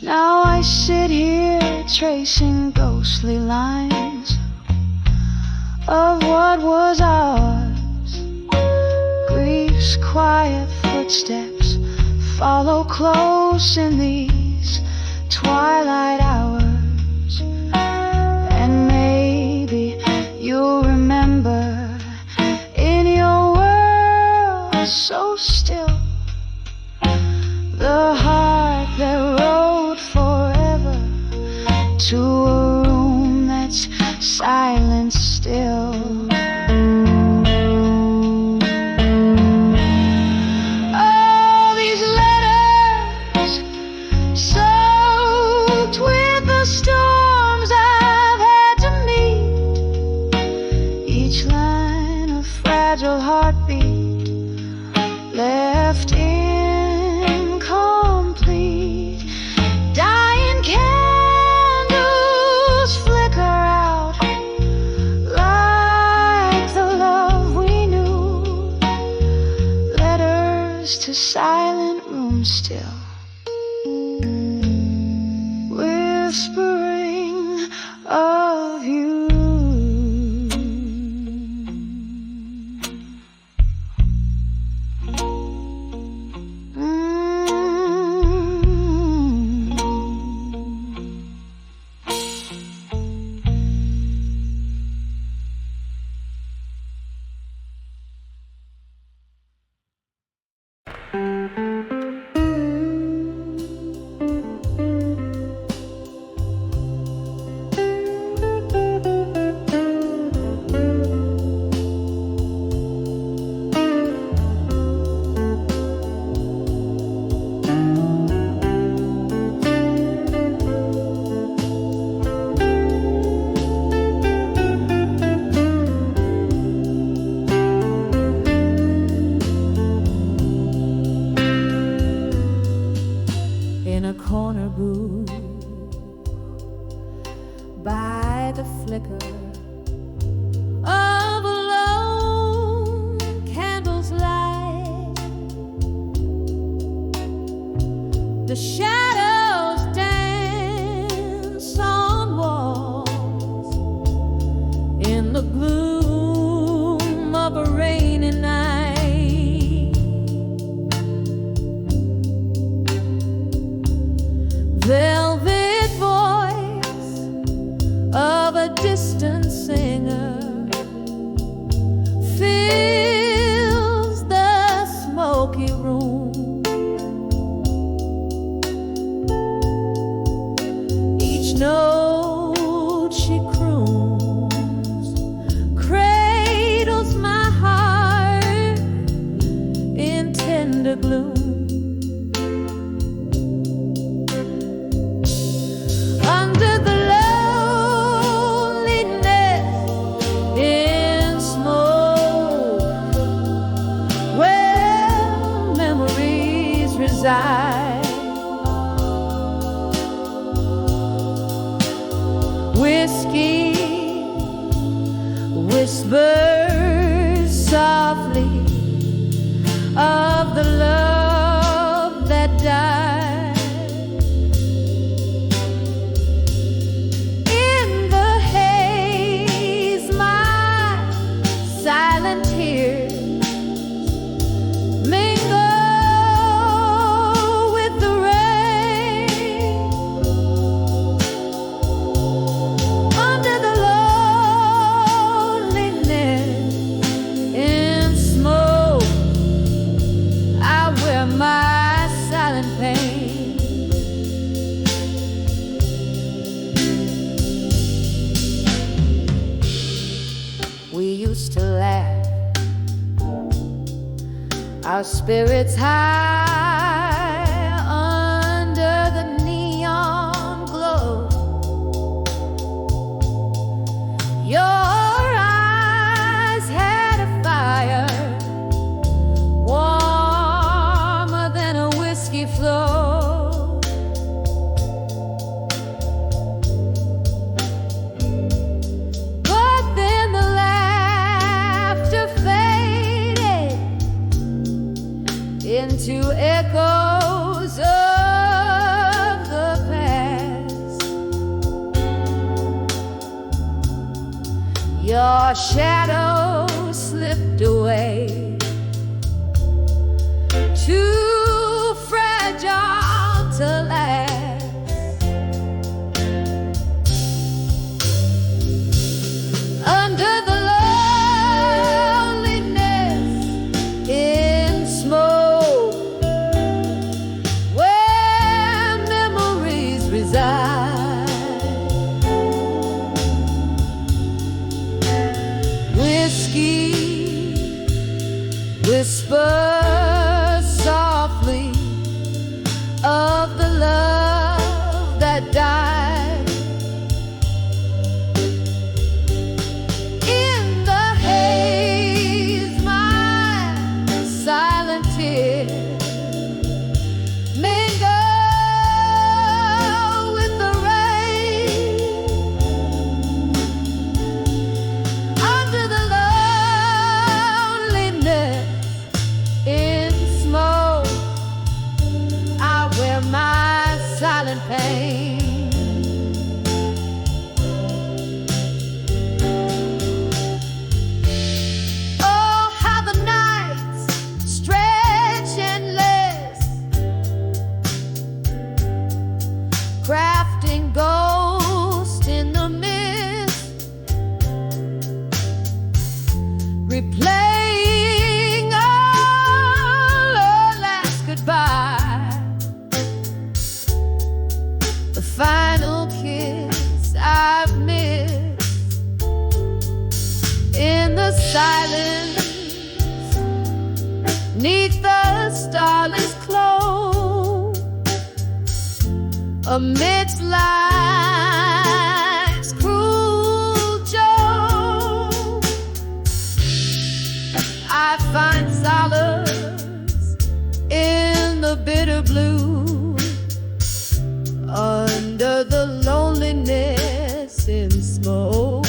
Now I sit here tracing ghostly lines of what was ours. Grief's quiet footsteps follow close in these twilight hours. And maybe you'll remember in your world so still the heart that rode forever to a room that's silent still. Oh, these letters soaked with the storms I've had to meet, each line a fragile heartbeat left incomplete. Dying candles flicker out like the love we knew. Letters to silent rooms still, whispering of you. In a corner booth by the flicker of a lone candle's light, the shadows dance on walls in the gloom of a rainy night. Velvet voice of a distant singer fills the smoky room. Each note she croons cradles my heart in tender gloom. Under the loneliness in smoke, where memories reside, whiskey whispers softly of the love that died. Under the loneliness used to laugh, our spirits high under the neon glow. Your eyes had a fire warmer than a whiskey flow. But then the laughter faded into echoes of the past. Your shadow slipped away, too fragile to last. Under the loneliness in smoke, where memories reside, whiskey whispers softly of the love that died. In the haze, my silent tears mingle with the rain. Under the loneliness in smoke, I wear my silent pain. Oh, how the nights stretch endless, crafting ghosts in the mist, replaying our last goodbye, the final kiss I've missed. In the silence, neath the starless glow, amidst life's cruel joke, I find solace in the bitter blue, under the loneliness in smoke.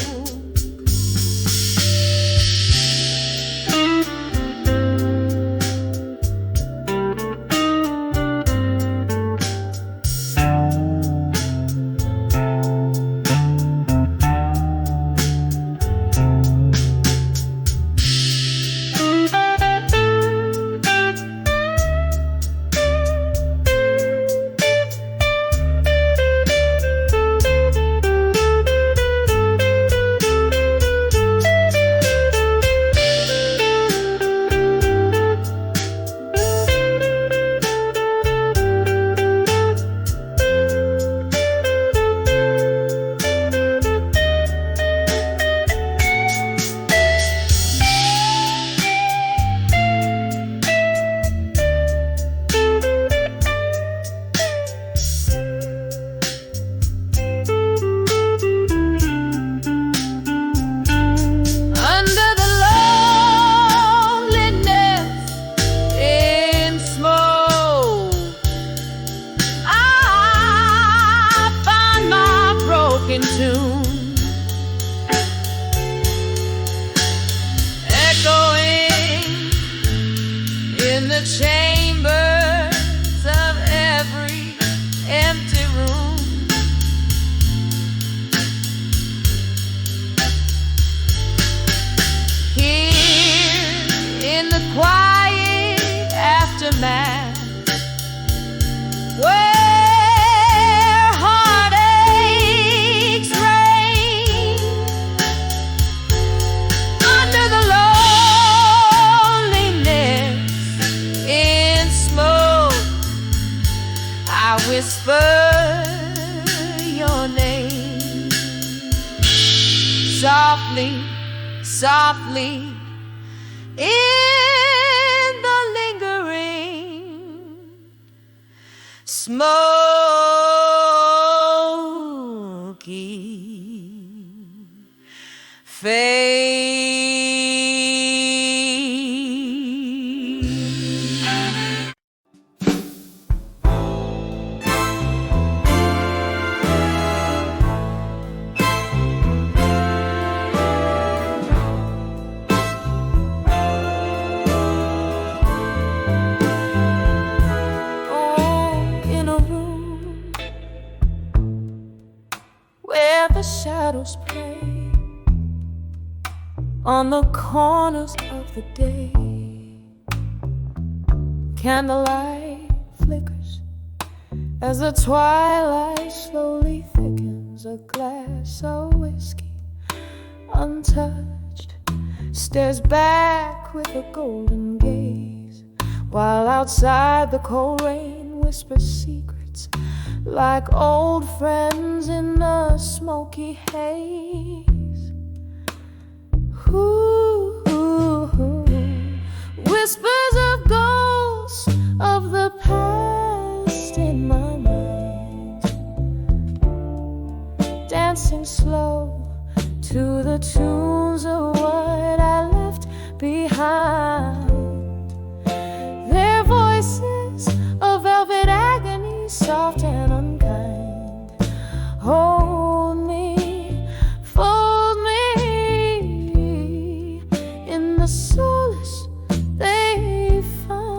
whisper your name softly, softly in the lingering smoky fade. The shadows play on the corners of the day. Candlelight flickers as the twilight slowly thickens. A glass of whiskey, untouched, stares back with a golden gaze, while outside the cold rain whispers secrets like old friends in a smoky haze. Ooh, ooh, ooh. Whispers of ghosts of the past in my mind, dancing slow to the tunes of what I left behind. Their voices of velvet agony, soft and unkind, hold me, fold me in the solace they find.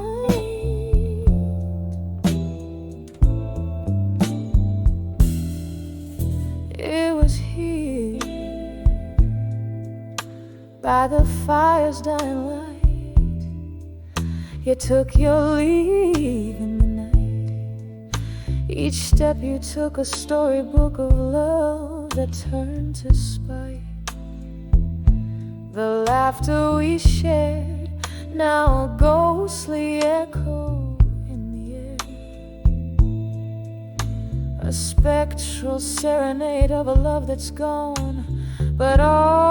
It was here by the fire's dying light. You took your leave in the night. Each step you took a storybook of love that turned to spite. The laughter we shared, now a ghostly echo in the air. A spectral serenade of a love that's gone, but always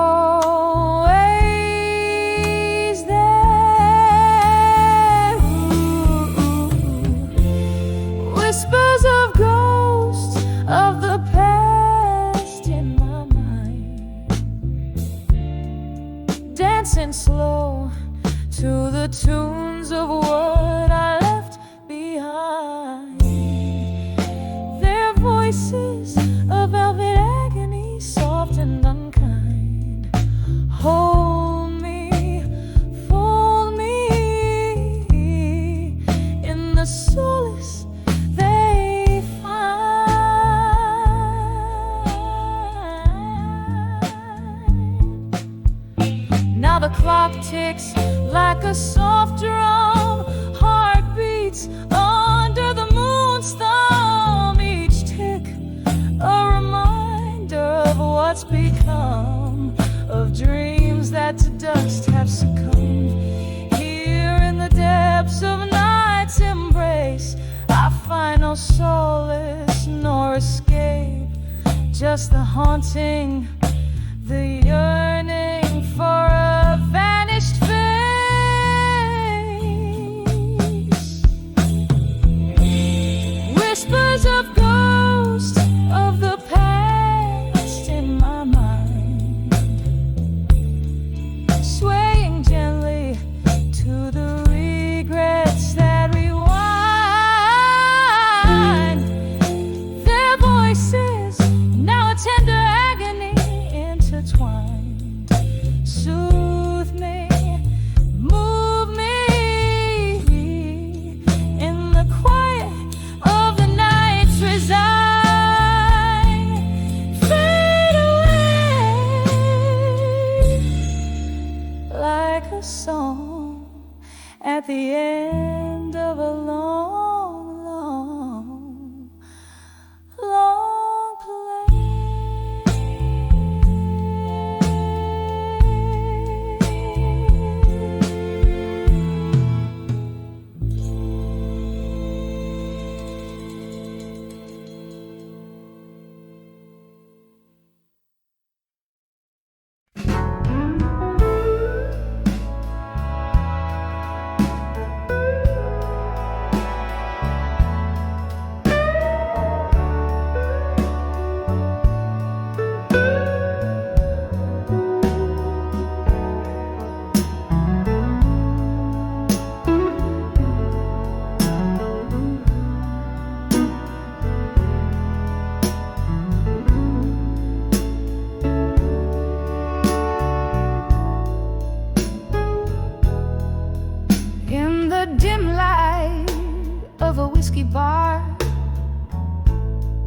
there. Ooh, ooh. Whispers of ghosts of the past in my mind, dancing slow to the tunes of what I left behind. Their voices of velvet agony, soft and unkind, hold me, fold me in the solace they find. Now the clock ticks like a soft drum, heart beats under the moon's thumb. Each tick a reminder of what's become of dreams that to dust have succumbed. Here in the depths of night's embrace, I find no solace nor escape, just the haunting, the yearning for a vanished face. Whispers of ghosts of the past in my mind, swaying gently to the regrets that rewind. Their voices, now a tender agony intertwined.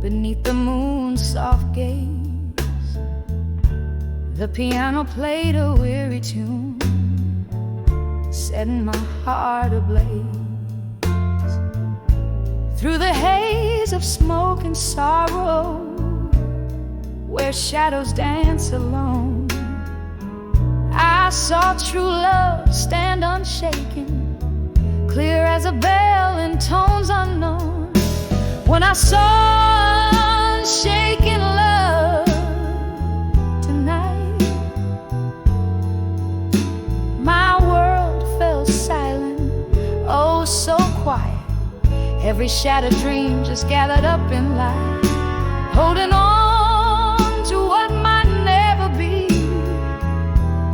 beneath the moon's soft gaze. The piano played a weary tune, setting my heart ablaze. Through the haze of smoke and sorrow, where shadows dance alone, I saw true love stand unshaken, clear as a bell in tones unknown. When I saw unshaken love tonight, my world fell silent, oh so quiet. Every shattered dream just gathered up in light, holding on to what might never be.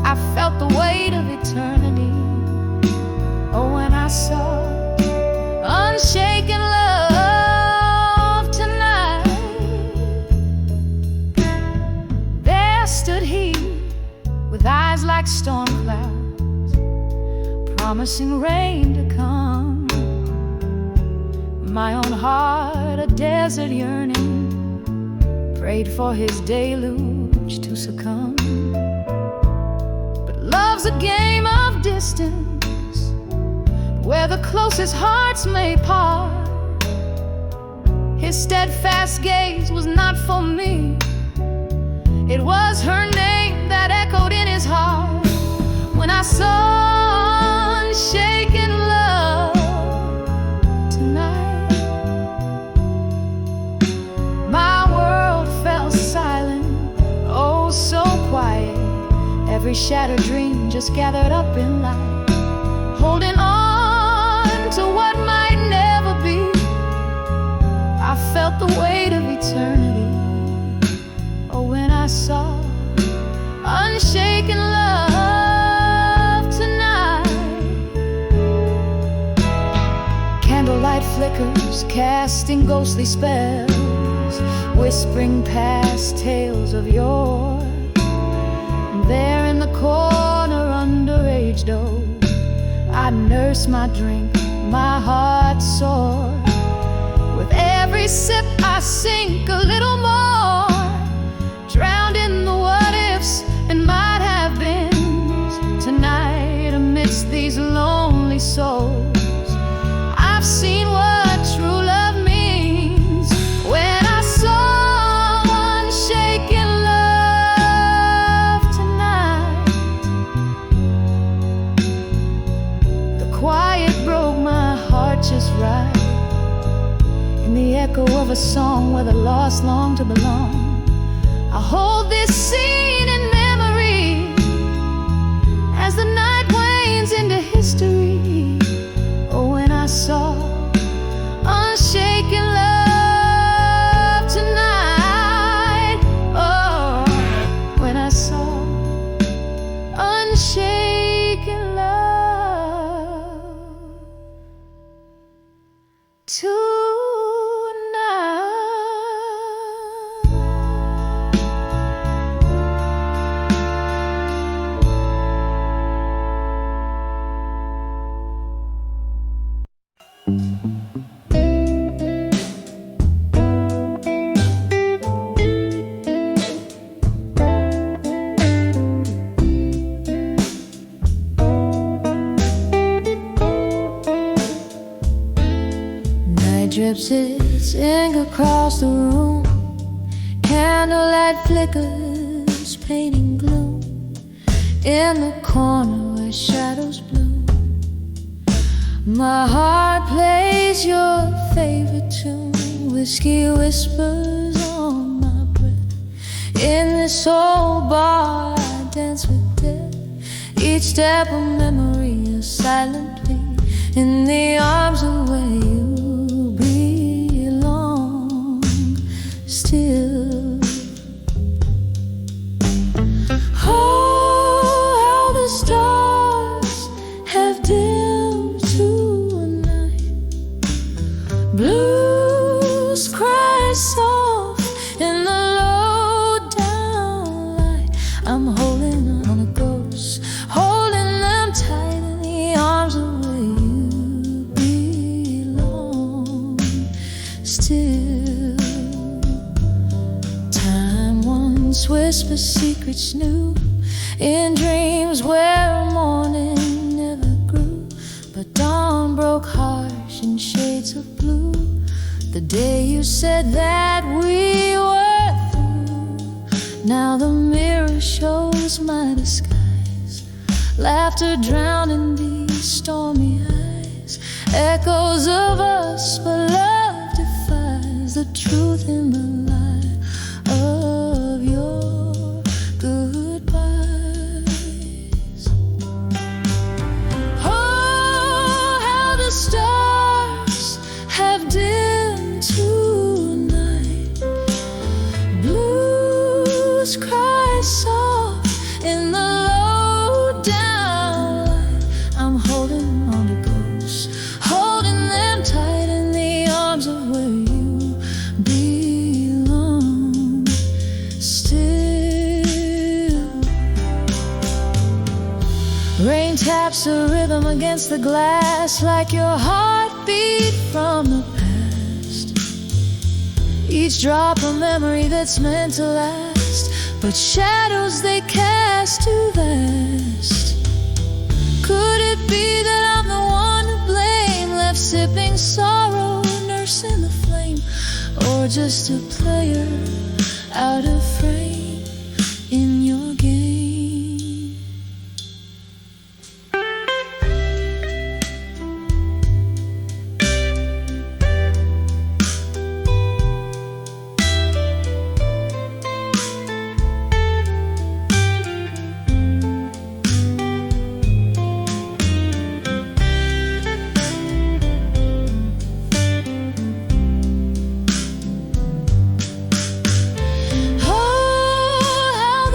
I felt the weight of eternity, oh when I saw unshaken love tonight. There stood he, with eyes like storm clouds, promising rain to come. My own heart, a desert yearning, prayed for his deluge to succumb. But love's a game of distance, where the closest hearts may part. His steadfast gaze was not for me, it was her name that echoed in his heart. When I saw unshaken love tonight, my world fell silent, oh so quiet. Every shattered dream just gathered up in light, holding on to what might never be. I felt the weight of eternity, oh when I saw unshaken love tonight. Candlelight flickers, casting ghostly spells, whispering past tales of yore. And there in the corner under age door, I nurse my drink, my heart sore. With every sip I sink a little more, drowned in the what-ifs and might have beens. Tonight amidst these lonely souls, I've seen what true love means. When I saw unshaken love tonight, the quiet broke my heart just right, in the echo of a song where the lost long to belong. I hold this scene in memory as the night wanes into history. Oh, when I saw unshaken love tonight, oh, when I saw unshaken love tonight. Drips its ink across the room, candlelight flickers, painting gloom. In the corner where shadows bloom, my heart plays your favorite tune. Whiskey whispers on my breath. In this old bar I dance with death. Each step a memory, a silent plea, in the arms of where you still. Oh, how the stars have dimmed tonight. Blues cry soft in the low down light. I'm holding on a ghost, holding them tight in the arms of where you belong. secrets new, in dreams where morning never grew, but dawn broke harsh in shades of blue. The day you said that we were through, now the mirror shows my disguise, laughter drowned in these stormy eyes, echoes of us, but love defies the truth in the lie of your goodbyes. Oh, how the stars have dimmed tonight, blues cry soft in the low down light. I'm holding on to ghosts, holding them tight in the arms of where you belong. Still, rain taps the rhythm against the glass like your heartbeat from the past. Each drop a memory that's meant to last, but shadows they cast too vast. Could it be that I'm the one to blame, left sipping sorrow, nursing the flame, or just a player out of frame in your game?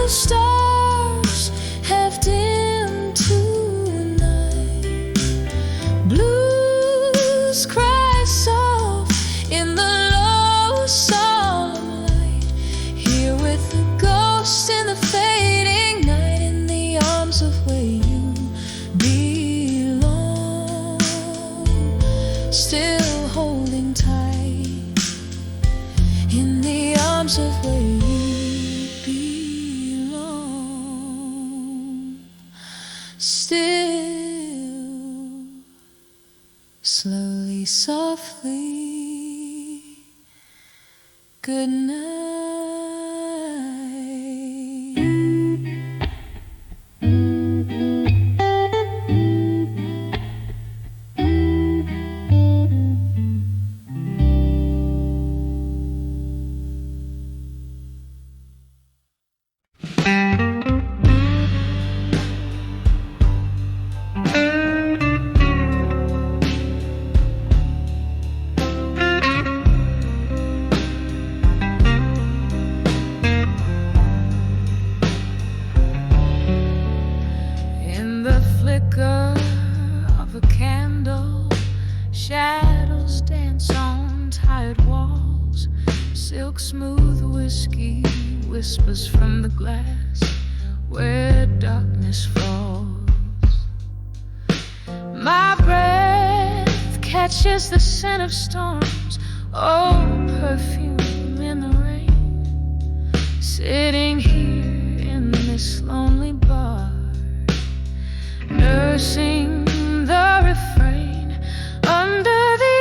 Stars have dimmed tonight, blues cry soft in the low solemn light, here with the ghost in the fading night, in the arms of where you belong. Still holding tight in the arms of where you still, slowly, softly, good night. Of a candle, shadows dance on tired walls, silk smooth whiskey whispers from the glass where darkness falls. My breath catches the scent of storms, old perfume in the rain, sitting here in this lonely bar, nursing the refrain under the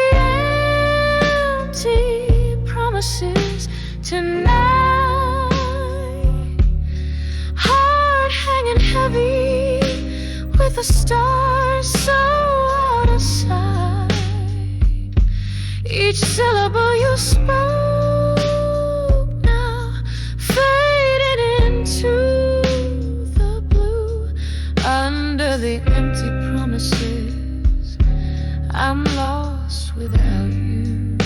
empty promises tonight. Heart hanging heavy with the stars so out of sight. Each syllable you spoke now faded into the blue. Under the empty promises, I'm lost without you.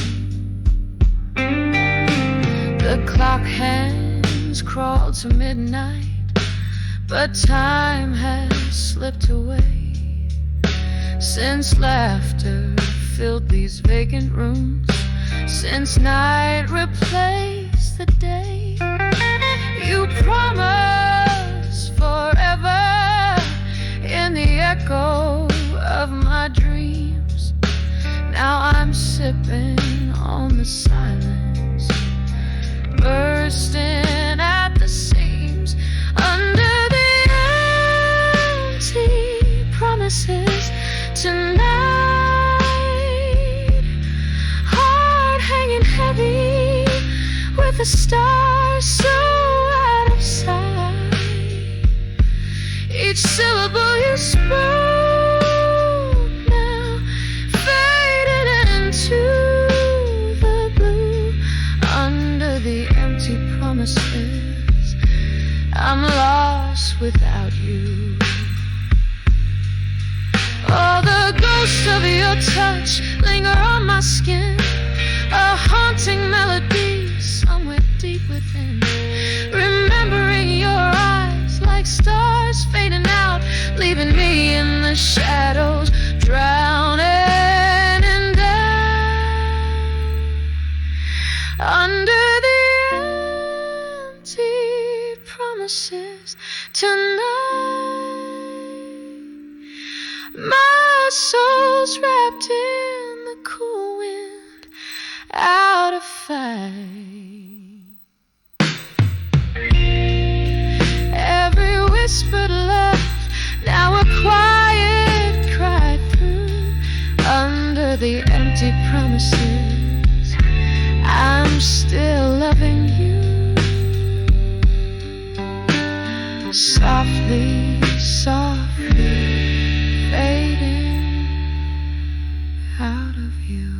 The clock hands crawl to midnight, but time has slipped away since laughter filled these vacant rooms, since night replaced the day. You promised forever in the echo of my dreams. Now I'm sipping on the silence, bursting at the seams. Each syllable you spoke now faded into the blue. Under the empty promises, I'm lost without you. Oh, the ghost of your touch linger on my skin, a haunting melody somewhere deep within. Remembering your eyes like stars fading out, leaving me in the shadows, drowning in doubt. Under the empty promises tonight, my soul's wrapped in the cool wind, out of fight. Every whispered love, now a quiet cry through. Under the empty promises, I'm still loving you. Softly, softly fading out of you.